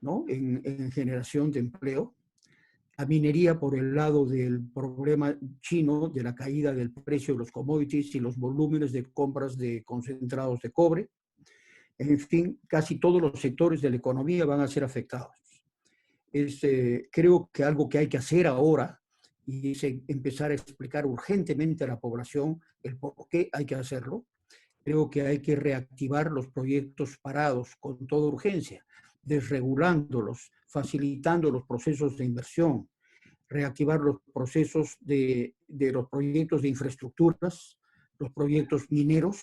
¿no? en generación de empleo. La minería por el lado del problema chino de la caída del precio de los commodities y los volúmenes de compras de concentrados de cobre. En fin, casi todos los sectores de la economía van a ser afectados. Creo que algo que hay que hacer ahora y es empezar a explicar urgentemente a la población el por qué hay que hacerlo. Creo que hay que reactivar los proyectos parados con toda urgencia, desregulándolos, facilitando los procesos de inversión, reactivar los procesos de los proyectos de infraestructuras, los proyectos mineros,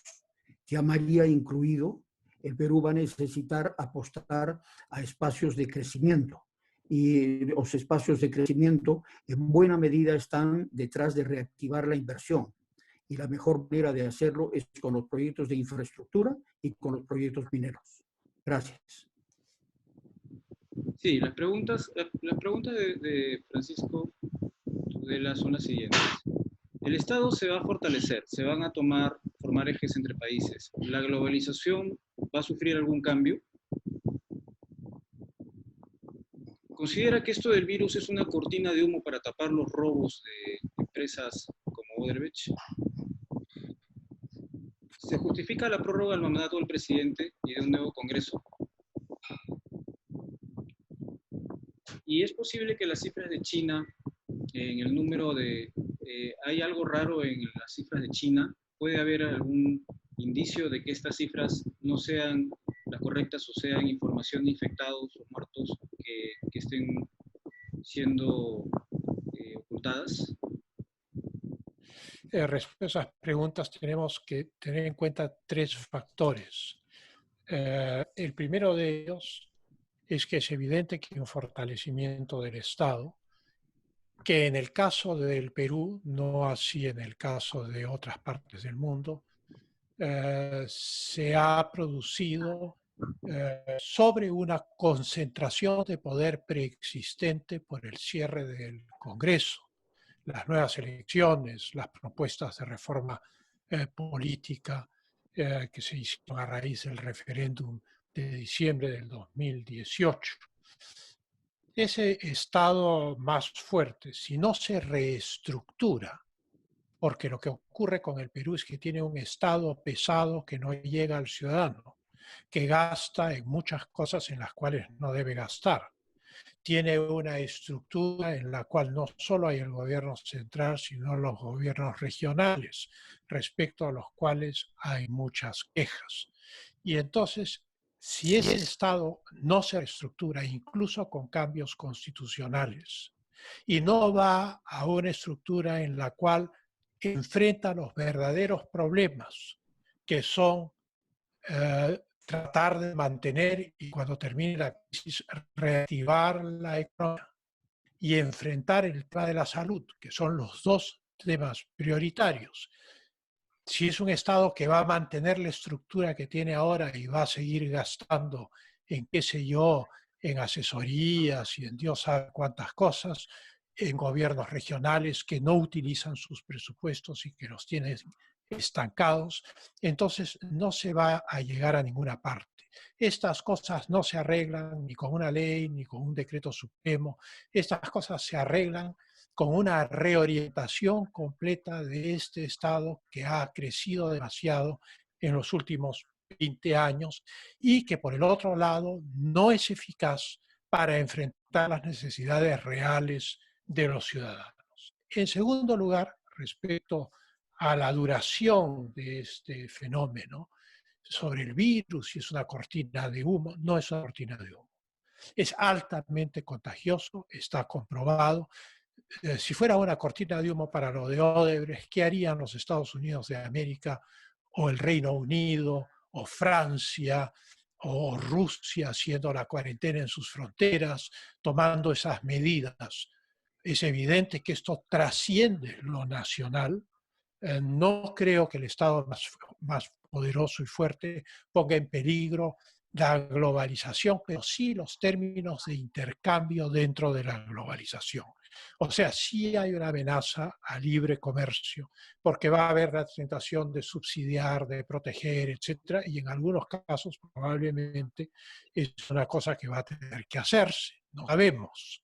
ya María incluido. El Perú va a necesitar apostar a espacios de crecimiento y los espacios de crecimiento en buena medida están detrás de reactivar la inversión. Y la mejor manera de hacerlo es con los proyectos de infraestructura y con los proyectos mineros. Gracias. Sí, las preguntas de Francisco Tudela son las siguientes. El Estado se va a fortalecer, se van a formar ejes entre países. ¿La globalización va a sufrir algún cambio? ¿Considera que esto del virus es una cortina de humo para tapar los robos de empresas como Odebrecht? ¿Se justifica la prórroga del mandato del presidente y de un nuevo Congreso? ¿Y es posible que las cifras de China, en el número de... hay algo raro en las cifras de China? ¿Puede haber algún indicio de que estas cifras no sean las correctas o sean información de infectados o muertos que estén siendo ocultadas? Respecto a esas preguntas tenemos que tener en cuenta tres factores. El primero de ellos es que es evidente que un fortalecimiento del Estado, que en el caso del Perú, no así en el caso de otras partes del mundo, se ha producido sobre una concentración de poder preexistente por el cierre del Congreso, las nuevas elecciones, las propuestas de reforma política que se hicieron a raíz del referéndum de diciembre del 2018. Ese Estado más fuerte, si no se reestructura, porque lo que ocurre con el Perú es que tiene un Estado pesado que no llega al ciudadano, que gasta en muchas cosas en las cuales no debe gastar. Tiene una estructura en la cual no solo hay el gobierno central, sino los gobiernos regionales, respecto a los cuales hay muchas quejas. Y entonces, si ese Estado no se reestructura, incluso con cambios constitucionales, y no va a una estructura en la cual enfrenta los verdaderos problemas, que son tratar de mantener y cuando termine la crisis reactivar la economía y enfrentar el tema de la salud, que son los dos temas prioritarios. Si es un Estado que va a mantener la estructura que tiene ahora y va a seguir gastando en, qué sé yo, en asesorías y en Dios sabe cuántas cosas, en gobiernos regionales que no utilizan sus presupuestos y que los tienen estancados, entonces no se va a llegar a ninguna parte. Estas cosas no se arreglan ni con una ley ni con un decreto supremo, estas cosas se arreglan con una reorientación completa de este Estado que ha crecido demasiado en los últimos 20 años y que por el otro lado no es eficaz para enfrentar las necesidades reales de los ciudadanos. En segundo lugar, respecto a la duración de este fenómeno, sobre el virus y es una cortina de humo. No es una cortina de humo. Es altamente contagioso, está comprobado. Si fuera una cortina de humo para lo de Odebrecht, ¿qué harían los Estados Unidos de América o el Reino Unido o Francia o Rusia haciendo la cuarentena en sus fronteras, tomando esas medidas? Es evidente que esto trasciende lo nacional. No creo que el Estado más poderoso y fuerte ponga en peligro la globalización, pero sí los términos de intercambio dentro de la globalización. O sea, sí hay una amenaza al libre comercio, porque va a haber la tentación de subsidiar, de proteger, etcétera, y en algunos casos probablemente es una cosa que va a tener que hacerse, no sabemos.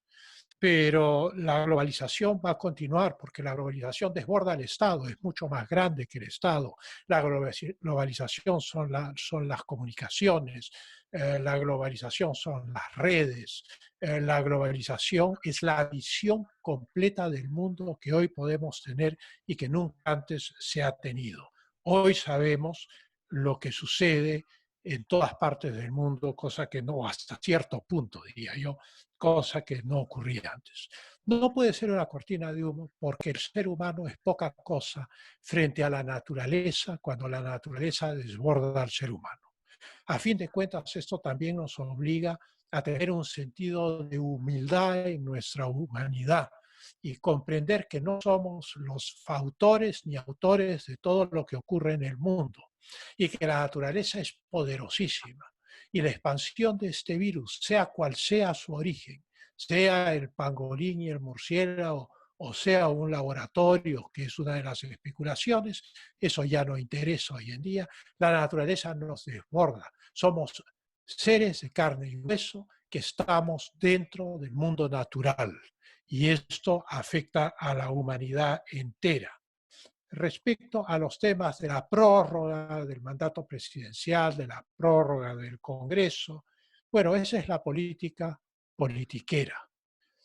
Pero la globalización va a continuar porque la globalización desborda al Estado, es mucho más grande que el Estado. La globalización son las comunicaciones, la globalización son las redes, la globalización es la visión completa del mundo que hoy podemos tener y que nunca antes se ha tenido. Hoy sabemos lo que sucede en todas partes del mundo, cosa que no, hasta cierto punto, diría yo, cosa que no ocurría antes. No puede ser una cortina de humo porque el ser humano es poca cosa frente a la naturaleza cuando la naturaleza desborda al ser humano. A fin de cuentas, esto también nos obliga a tener un sentido de humildad en nuestra humanidad y comprender que no somos los fautores ni autores de todo lo que ocurre en el mundo y que la naturaleza es poderosísima y la expansión de este virus, sea cual sea su origen, sea el pangolín y el murciélago o sea un laboratorio, que es una de las especulaciones, eso ya no interesa hoy en día, la naturaleza nos desborda. Somos seres de carne y hueso que estamos dentro del mundo natural y esto afecta a la humanidad entera. Respecto a los temas de la prórroga del mandato presidencial, de la prórroga del Congreso, bueno, esa es la política politiquera.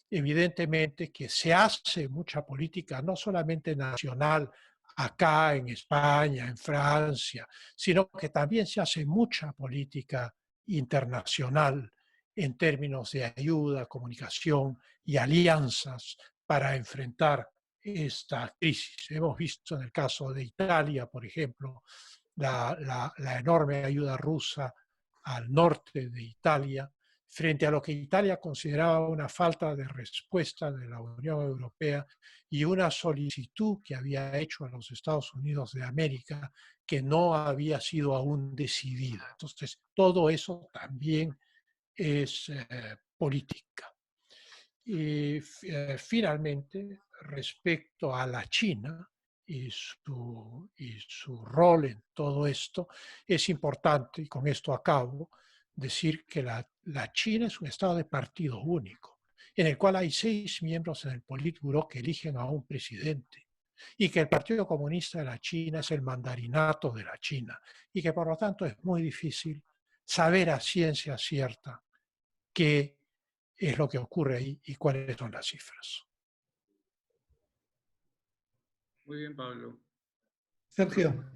Evidentemente que se hace mucha política, no solamente nacional, acá en España, en Francia, sino que también se hace mucha política internacional en términos de ayuda, comunicación y alianzas para enfrentar esta crisis. Hemos visto en el caso de Italia, por ejemplo, la enorme ayuda rusa al norte de Italia, frente a lo que Italia consideraba una falta de respuesta de la Unión Europea y una solicitud que había hecho a los Estados Unidos de América que no había sido aún decidida. Entonces, todo eso también es política. Y finalmente, respecto a la China y su rol en todo esto, es importante, y con esto acabo, decir que la China es un estado de partido único, en el cual hay 6 miembros en el Politburó que eligen a un presidente, y que el Partido Comunista de la China es el mandarinato de la China, y que por lo tanto es muy difícil saber a ciencia cierta qué es lo que ocurre ahí y cuáles son las cifras. Muy bien, Pablo. Sergio.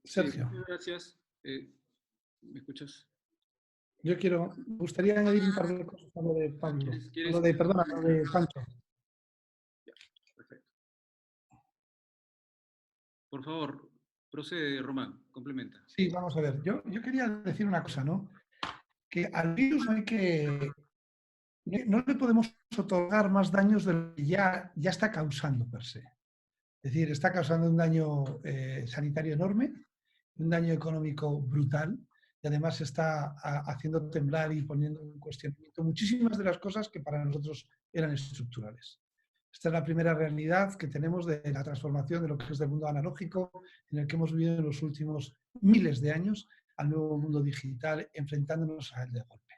Sí, muchas gracias. ¿Me escuchas? Me gustaría añadir un par de cosas a lo de Pablo. A lo de Pancho. Ya, perfecto. Por favor, procede, Román, complementa. Sí, vamos a ver. Yo quería decir una cosa, ¿no? Que al virus no le podemos otorgar más daños de lo que ya está causando per se. Es decir, está causando un daño sanitario enorme, un daño económico brutal, y además está haciendo temblar y poniendo en cuestionamiento muchísimas de las cosas que para nosotros eran estructurales. Esta es la primera realidad que tenemos de la transformación de lo que es del mundo analógico, en el que hemos vivido en los últimos miles de años, al nuevo mundo digital, enfrentándonos a él de golpe.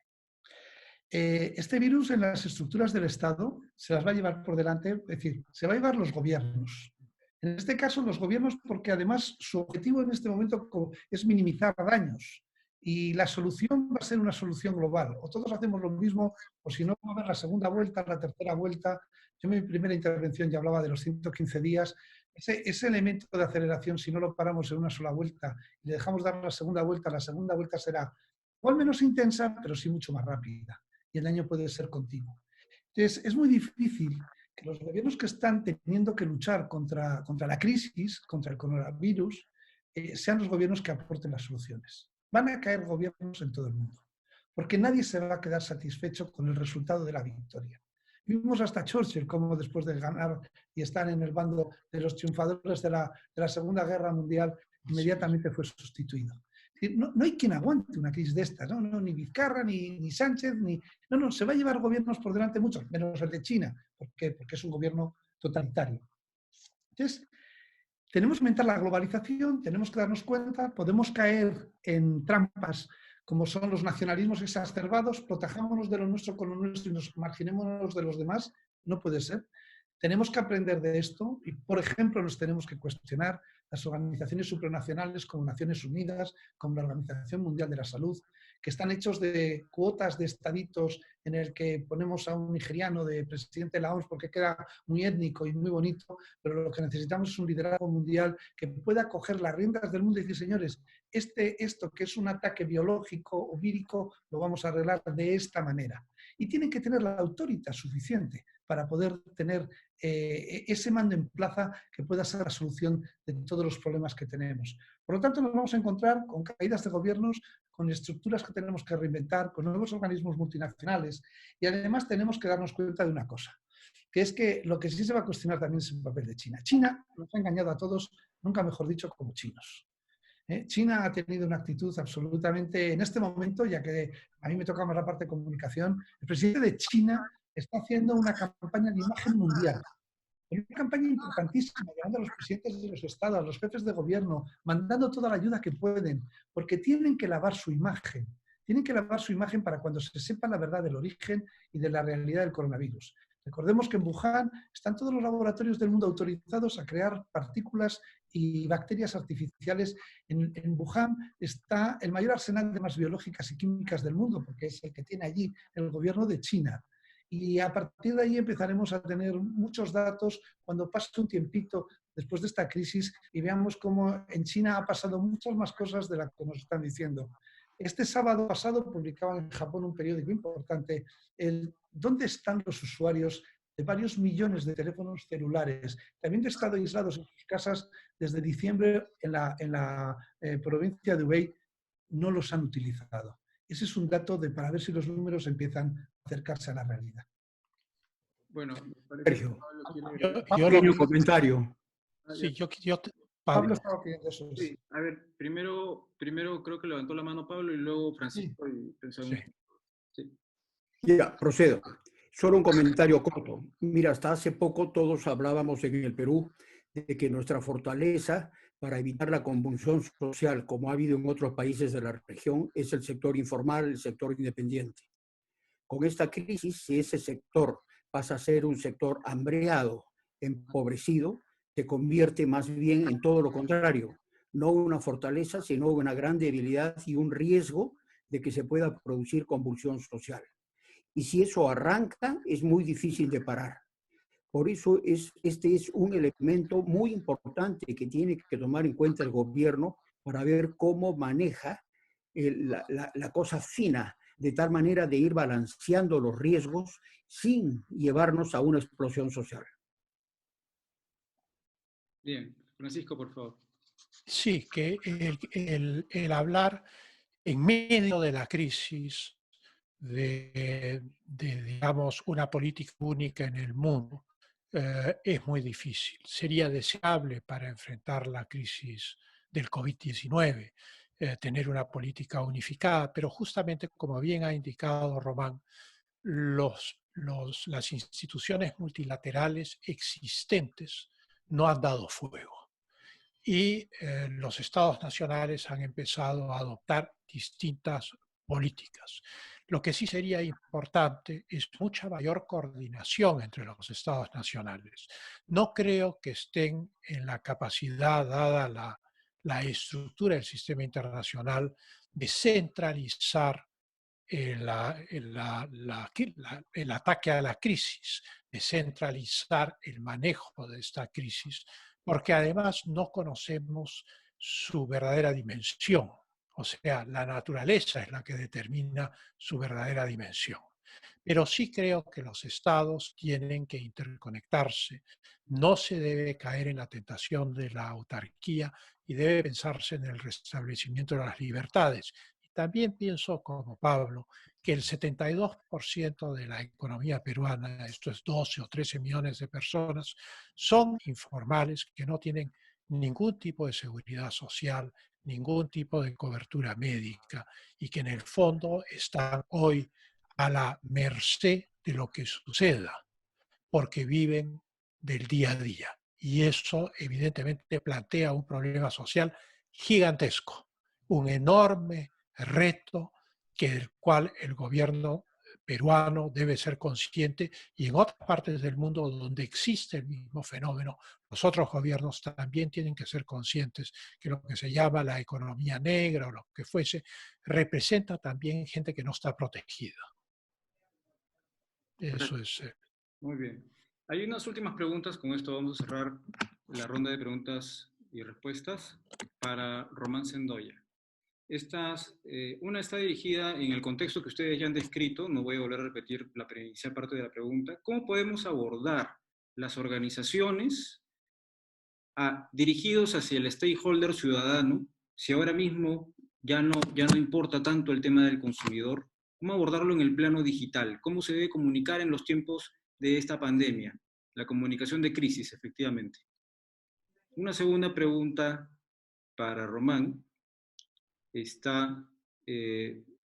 Este virus en las estructuras del Estado se las va a llevar por delante, es decir, se va a llevar los gobiernos. En este caso, los gobiernos, porque además su objetivo en este momento es minimizar daños. Y la solución va a ser una solución global. O todos hacemos lo mismo, o si no, va a haber la segunda vuelta, la tercera vuelta. Yo en mi primera intervención ya hablaba de los 115 días. ese elemento de aceleración, si no lo paramos en una sola vuelta y le dejamos dar la segunda vuelta será igual menos intensa, pero sí mucho más rápida. Y el daño puede ser continuo. Entonces, es muy difícil que los gobiernos que están teniendo que luchar contra la crisis, contra el coronavirus, sean los gobiernos que aporten las soluciones. Van a caer gobiernos en todo el mundo, porque nadie se va a quedar satisfecho con el resultado de la victoria. Vimos hasta Churchill como después de ganar y estar en el bando de los triunfadores de la Segunda Guerra Mundial, inmediatamente fue sustituido. No, no hay quien aguante una crisis de estas, ¿no? No, ni Vizcarra, ni Sánchez, no, se va a llevar gobiernos por delante muchos, menos el de China. ¿Por qué? Porque es un gobierno totalitario. Entonces, tenemos que aumentar la globalización, tenemos que darnos cuenta, podemos caer en trampas como son los nacionalismos exacerbados, protejámonos de lo nuestro con lo nuestro y nos marginémonos de los demás, no puede ser. Tenemos que aprender de esto y, por ejemplo, nos tenemos que cuestionar las organizaciones supranacionales como Naciones Unidas, como la Organización Mundial de la Salud, que están hechos de cuotas de estaditos en el que ponemos a un nigeriano de presidente de la OMS porque queda muy étnico y muy bonito, pero lo que necesitamos es un liderazgo mundial que pueda coger las riendas del mundo y decir, señores, esto que es un ataque biológico o vírico, lo vamos a arreglar de esta manera. Y tienen que tener la autoridad suficiente para poder tener ese mando en plaza que pueda ser la solución de todos los problemas que tenemos. Por lo tanto, nos vamos a encontrar con caídas de gobiernos, con estructuras que tenemos que reinventar, con nuevos organismos multinacionales y además tenemos que darnos cuenta de una cosa, que es que lo que sí se va a cuestionar también es el papel de China. China nos ha engañado a todos, nunca mejor dicho, como chinos. China ha tenido una actitud absolutamente, en este momento, ya que a mí me toca más la parte de comunicación, el presidente de China está haciendo una campaña de imagen mundial. Una campaña importantísima, llamando a los presidentes de los estados, a los jefes de gobierno, mandando toda la ayuda que pueden, porque tienen que lavar su imagen. Tienen que lavar su imagen para cuando se sepa la verdad del origen y de la realidad del coronavirus. Recordemos que en Wuhan están todos los laboratorios del mundo autorizados a crear partículas y bacterias artificiales. En Wuhan está el mayor arsenal de armas biológicas y químicas del mundo, porque es el que tiene allí el gobierno de China. Y a partir de ahí empezaremos a tener muchos datos cuando pase un tiempito después de esta crisis y veamos cómo en China ha pasado muchas más cosas de las que nos están diciendo. Este sábado pasado publicaba en Japón un periódico importante dónde están los usuarios de varios millones de teléfonos celulares, también han estado aislados en sus casas desde diciembre en la provincia de Hubei, no los han utilizado. Ese es un dato para ver si los números empiezan a acercarse a la realidad. Bueno, Sergio, Yo pequeño comentario. Sí, Pablo Pablo. estaba pidiendo eso. Sí, a ver, primero creo que levantó la mano Pablo y luego Francisco y pensamos. Sí. Ya, procedo. Solo un comentario corto. Mira, hasta hace poco todos hablábamos en el Perú de que nuestra fortaleza para evitar la convulsión social, como ha habido en otros países de la región, es el sector informal, el sector independiente. Con esta crisis, si ese sector pasa a ser un sector hambreado, empobrecido, se convierte más bien en todo lo contrario, no una fortaleza, sino una gran debilidad y un riesgo de que se pueda producir convulsión social. Y si eso arranca, es muy difícil de parar. Por eso este es un elemento muy importante que tiene que tomar en cuenta el gobierno para ver cómo maneja la cosa fina, de tal manera de ir balanceando los riesgos sin llevarnos a una explosión social. Bien, Francisco, por favor. Sí, que el hablar en medio de la crisis digamos, una política única en el mundo es muy difícil. Sería deseable para enfrentar la crisis del COVID-19 tener una política unificada, pero justamente como bien ha indicado Román, las instituciones multilaterales existentes no han dado fuego. Y los estados nacionales han empezado a adoptar distintas políticas. Lo que sí sería importante es mucha mayor coordinación entre los estados nacionales. No creo que estén en la capacidad, dada la estructura del sistema internacional, de centralizar el ataque a la crisis, de centralizar el manejo de esta crisis, porque además no conocemos su verdadera dimensión. O sea, la naturaleza es la que determina su verdadera dimensión. Pero sí creo que los estados tienen que interconectarse. No se debe caer en la tentación de la autarquía y debe pensarse en el restablecimiento de las libertades. Y también pienso, como Pablo, que el 72% de la economía peruana, esto es 12 o 13 millones de personas, son informales, que no tienen ningún tipo de seguridad social, ningún tipo de cobertura médica y que en el fondo están hoy a la merced de lo que suceda, porque viven del día a día. Y eso evidentemente plantea un problema social gigantesco, un enorme reto del cual el gobierno peruano debe ser consciente, y en otras partes del mundo donde existe el mismo fenómeno, los otros gobiernos también tienen que ser conscientes que lo que se llama la economía negra o lo que fuese, representa también gente que no está protegida. Eso es. Muy bien. Hay unas últimas preguntas, con esto vamos a cerrar la ronda de preguntas y respuestas para Román Sendoya. Una está dirigida en el contexto que ustedes ya han descrito, no voy a volver a repetir la inicial parte de la pregunta. ¿Cómo podemos abordar las organizaciones dirigidos hacia el stakeholder ciudadano, si ahora mismo ya no importa tanto el tema del consumidor? ¿Cómo abordarlo en el plano digital? ¿Cómo se debe comunicar en los tiempos de esta pandemia? La comunicación de crisis, efectivamente. Una segunda pregunta para Román está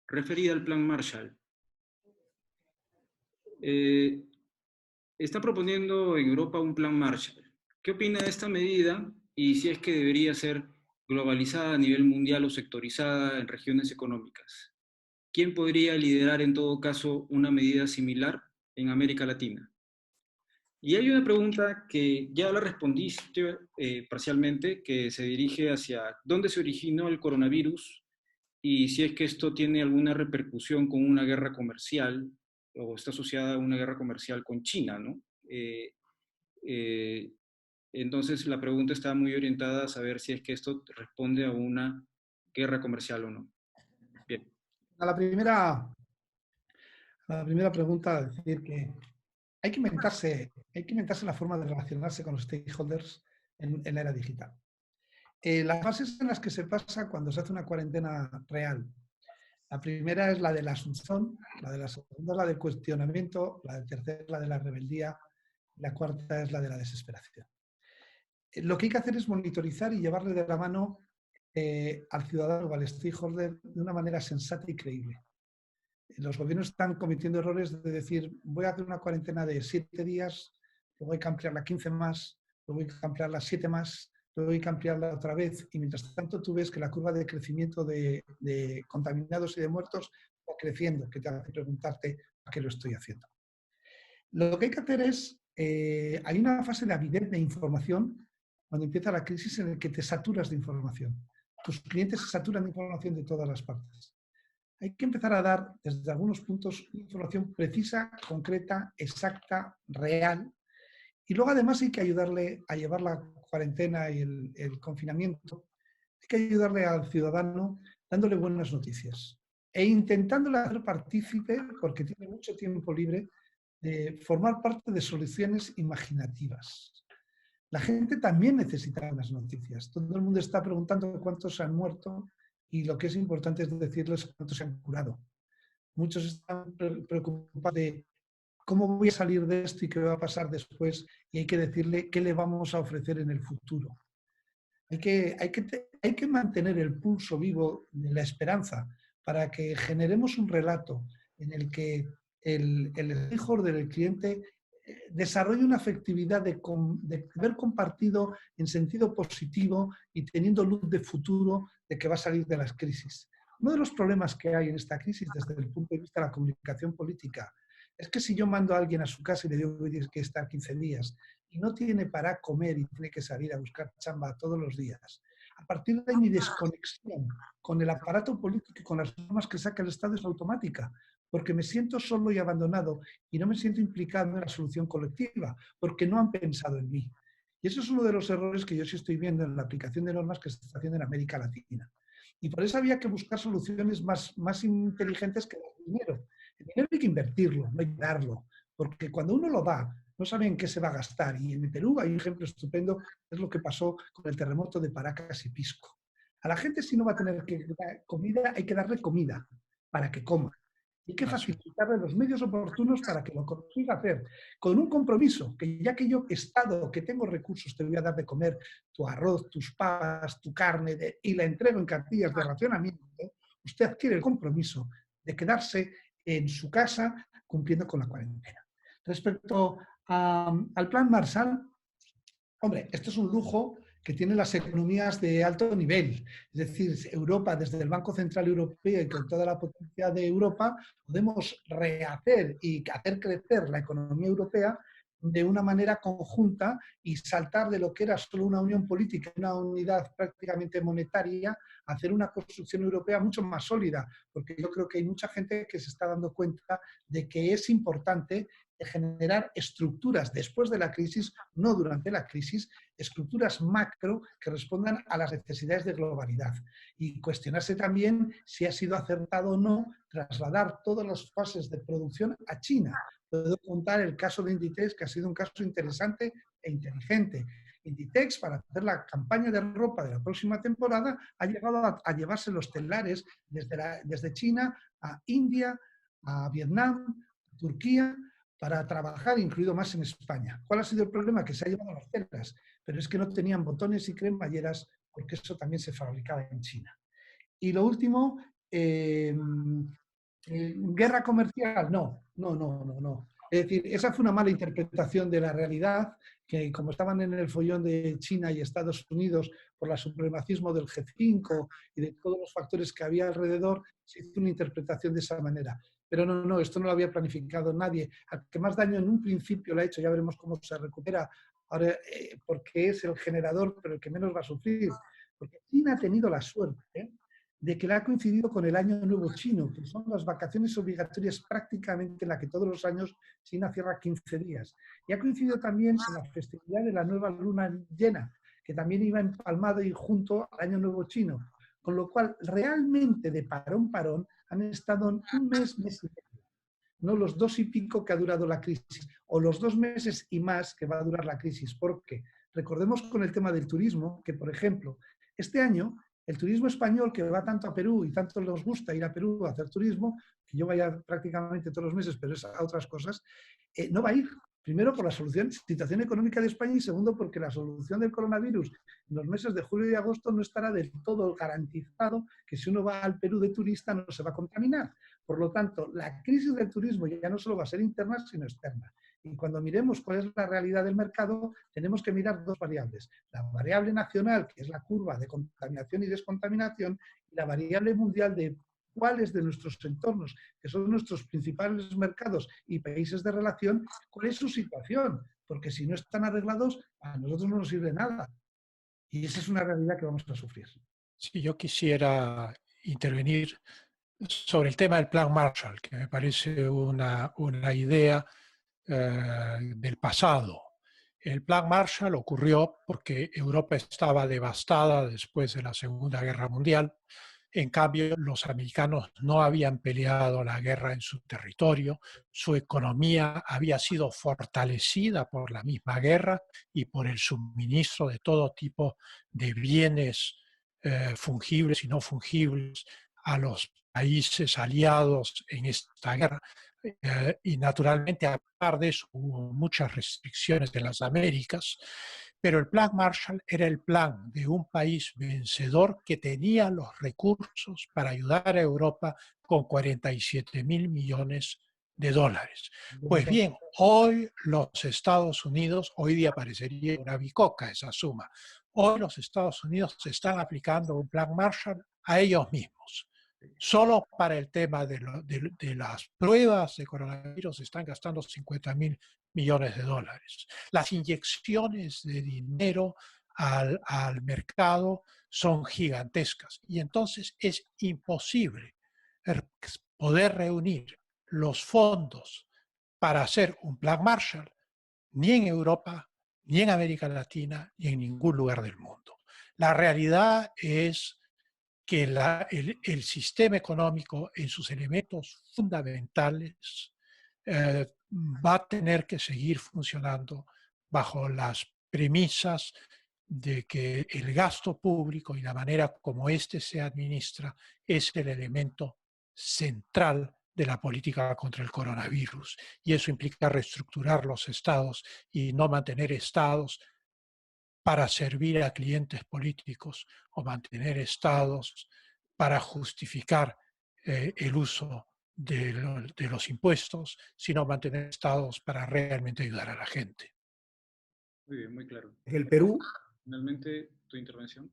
referida al Plan Marshall. Está proponiendo en Europa un Plan Marshall. ¿Qué opina de esta medida y si es que debería ser globalizada a nivel mundial o sectorizada en regiones económicas? ¿Quién podría liderar en todo caso una medida similar en América Latina? Y hay una pregunta que ya la respondiste parcialmente, que se dirige hacia dónde se originó el coronavirus y si es que esto tiene alguna repercusión con una guerra comercial o está asociada a una guerra comercial con China, ¿no? Entonces la pregunta está muy orientada a saber si es que esto responde a una guerra comercial o no. Bien. A la primera pregunta, decir que hay que inventarse la forma de relacionarse con los stakeholders en la era digital. Las fases en las que se pasa cuando se hace una cuarentena real. La primera es la de la asunción, la de la segunda es la del cuestionamiento, la tercera es la de la rebeldía, la cuarta es la de la desesperación. Lo que hay que hacer es monitorizar y llevarle de la mano al ciudadano o al stakeholder de una manera sensata y creíble. Los gobiernos están cometiendo errores de decir, voy a hacer una cuarentena de 7 días, luego hay que ampliarla a 15 más, luego hay que ampliarla a 7 más, luego hay que ampliarla otra vez, y mientras tanto tú ves que la curva de crecimiento de contaminados y de muertos va creciendo, que te hace preguntarte ¿a qué lo estoy haciendo? Lo que hay que hacer es, hay una fase de avidez de información cuando empieza la crisis en la que te saturas de información. Tus clientes se saturan de información de todas las partes. Hay que empezar a dar, desde algunos puntos, información precisa, concreta, exacta, real. Y luego, además, hay que ayudarle a llevar la cuarentena y el confinamiento. Hay que ayudarle al ciudadano dándole buenas noticias e intentándole hacer partícipe, porque tiene mucho tiempo libre, de formar parte de soluciones imaginativas. La gente también necesita buenas noticias. Todo el mundo está preguntando cuántos se han muerto y lo que es importante es decirles cuántos se han curado. Muchos están preocupados de cómo voy a salir de esto y qué va a pasar después, y hay que decirle qué le vamos a ofrecer en el futuro. Hay que mantener el pulso vivo de la esperanza para que generemos un relato en el que el stakeholder del cliente desarrolle una afectividad de ver compartido en sentido positivo y teniendo luz de futuro de que va a salir de las crisis. Uno de los problemas que hay en esta crisis desde el punto de vista de la comunicación política es que si yo mando a alguien a su casa y le digo que tiene que estar 15 días y no tiene para comer y tiene que salir a buscar chamba todos los días, a partir de ahí mi desconexión con el aparato político y con las normas que saca el Estado es automática, porque me siento solo y abandonado y no me siento implicado en la solución colectiva, porque no han pensado en mí. Y eso es uno de los errores que yo sí estoy viendo en la aplicación de normas que se está haciendo en América Latina. Y por eso había que buscar soluciones más inteligentes que dar dinero. El dinero hay que invertirlo, no hay que darlo. Porque cuando uno lo da, no sabe en qué se va a gastar. Y en Perú hay un ejemplo estupendo, es lo que pasó con el terremoto de Paracas y Pisco. A la gente, si no va a tener que dar comida, hay que darle comida para que coma. Hay que facilitarle los medios oportunos para que lo consiga hacer, con un compromiso, que ya que yo, Estado, que tengo recursos, te voy a dar de comer tu arroz, tus papas, tu carne, y la entrego en cartillas de racionamiento, usted adquiere el compromiso de quedarse en su casa cumpliendo con la cuarentena. Respecto al Plan Marshall, hombre, esto es un lujo que tienen las economías de alto nivel. Es decir, Europa, desde el Banco Central Europeo y con toda la potencia de Europa, podemos rehacer y hacer crecer la economía europea de una manera conjunta y saltar de lo que era solo una unión política, una unidad prácticamente monetaria, a hacer una construcción europea mucho más sólida, porque yo creo que hay mucha gente que se está dando cuenta de que es importante generar estructuras después de la crisis, no durante la crisis, estructuras macro que respondan a las necesidades de globalidad. Y cuestionarse también si ha sido acertado o no trasladar todas las fases de producción a China. Puedo contar el caso de Inditex, que ha sido un caso interesante e inteligente. Inditex, para hacer la campaña de ropa de la próxima temporada, ha llegado a llevarse los telares desde China a India, a Vietnam, a Turquía, para trabajar, incluido más en España. ¿Cuál ha sido el problema? Que se ha llevado las telas, pero es que no tenían botones y cremalleras porque eso también se fabricaba en China. Y lo último, guerra comercial, no. Es decir, esa fue una mala interpretación de la realidad, que como estaban en el follón de China y Estados Unidos por el supremacismo del G5 y de todos los factores que había alrededor, se hizo una interpretación de esa manera. Pero no, esto no lo había planificado nadie. Al que más daño en un principio lo ha hecho, ya veremos cómo se recupera, ahora, porque es el generador, pero el que menos va a sufrir. Porque China ha tenido la suerte de que le ha coincidido con el Año Nuevo Chino, que son las vacaciones obligatorias prácticamente en la que todos los años China cierra 15 días. Y ha coincidido también con la festividad de la nueva luna llena, que también iba empalmado y junto al Año Nuevo Chino. Con lo cual, realmente de parón, han estado en un mes y medio. No los 2 y pico que ha durado la crisis, o los 2 meses y más que va a durar la crisis. Porque recordemos con el tema del turismo, que por ejemplo, este año el turismo español, que va tanto a Perú y tanto nos gusta ir a Perú a hacer turismo, que yo vaya prácticamente todos los meses, pero es a otras cosas, no va a ir. Primero, por la situación económica de España, y segundo, porque la solución del coronavirus en los meses de julio y agosto no estará del todo garantizado que si uno va al Perú de turista no se va a contaminar. Por lo tanto, la crisis del turismo ya no solo va a ser interna, sino externa. Y cuando miremos cuál es la realidad del mercado, tenemos que mirar 2 variables. La variable nacional, que es la curva de contaminación y descontaminación, y la variable mundial de cuáles de nuestros entornos, que son nuestros principales mercados y países de relación, cuál es su situación. Porque si no están arreglados, a nosotros no nos sirve nada. Y esa es una realidad que vamos a sufrir. Sí, yo quisiera intervenir sobre el tema del Plan Marshall, que me parece una idea del pasado. El Plan Marshall ocurrió porque Europa estaba devastada después de la Segunda Guerra Mundial. En cambio, los americanos no habían peleado la guerra en su territorio, su economía había sido fortalecida por la misma guerra y por el suministro de todo tipo de bienes fungibles y no fungibles a los países aliados en esta guerra. Y naturalmente, a pesar de eso, hubo muchas restricciones en las Américas, pero el Plan Marshall era el plan de un país vencedor que tenía los recursos para ayudar a Europa con 47.000 millones de dólares. Pues bien, hoy los Estados Unidos, hoy día parecería una bicoca esa suma, hoy los Estados Unidos se están aplicando un Plan Marshall a ellos mismos. Solo para el tema de las pruebas de coronavirus se están gastando 50.000 millones de dólares. Las inyecciones de dinero al mercado son gigantescas y entonces es imposible poder reunir los fondos para hacer un plan Marshall ni en Europa ni en América Latina, ni en ningún lugar del mundo. La realidad es que el sistema económico en sus elementos fundamentales va a tener que seguir funcionando bajo las premisas de que el gasto público y la manera como éste se administra es el elemento central de la política contra el coronavirus. Y eso implica reestructurar los estados y no mantener estados para servir a clientes políticos o mantener estados para justificar el uso de los impuestos, sino mantener estados para realmente ayudar a la gente. Muy bien, muy claro. En el Perú, Finalmente, tu intervención.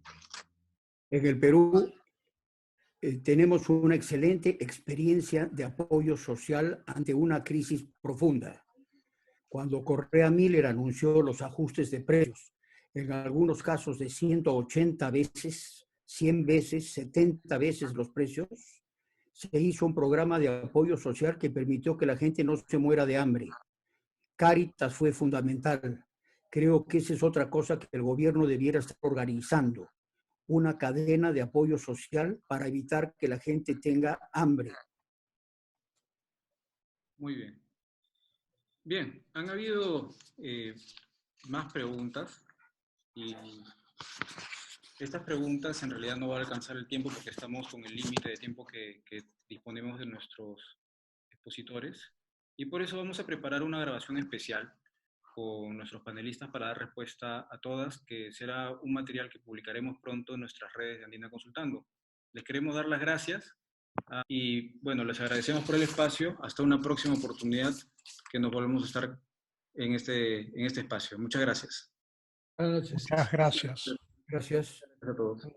en el Perú tenemos una excelente experiencia de apoyo social ante una crisis profunda. Cuando Correa Miller anunció los ajustes de precios, en algunos casos de 180 veces, 100 veces, 70 veces los precios, se hizo un programa de apoyo social que permitió que la gente no se muera de hambre. Cáritas fue fundamental. Creo que esa es otra cosa que el gobierno debiera estar organizando, una cadena de apoyo social para evitar que la gente tenga hambre. Muy bien. Bien, han habido más preguntas y estas preguntas en realidad no van a alcanzar el tiempo porque estamos con el límite de tiempo que disponemos de nuestros expositores y por eso vamos a preparar una grabación especial con nuestros panelistas para dar respuesta a todas, que será un material que publicaremos pronto en nuestras redes de Andina Consultando. Les queremos dar las gracias y bueno, les agradecemos por el espacio. Hasta una próxima oportunidad que nos volvemos a estar en este espacio. Muchas gracias. Buenas noches. Muchas gracias. Gracias. Gracias a todos.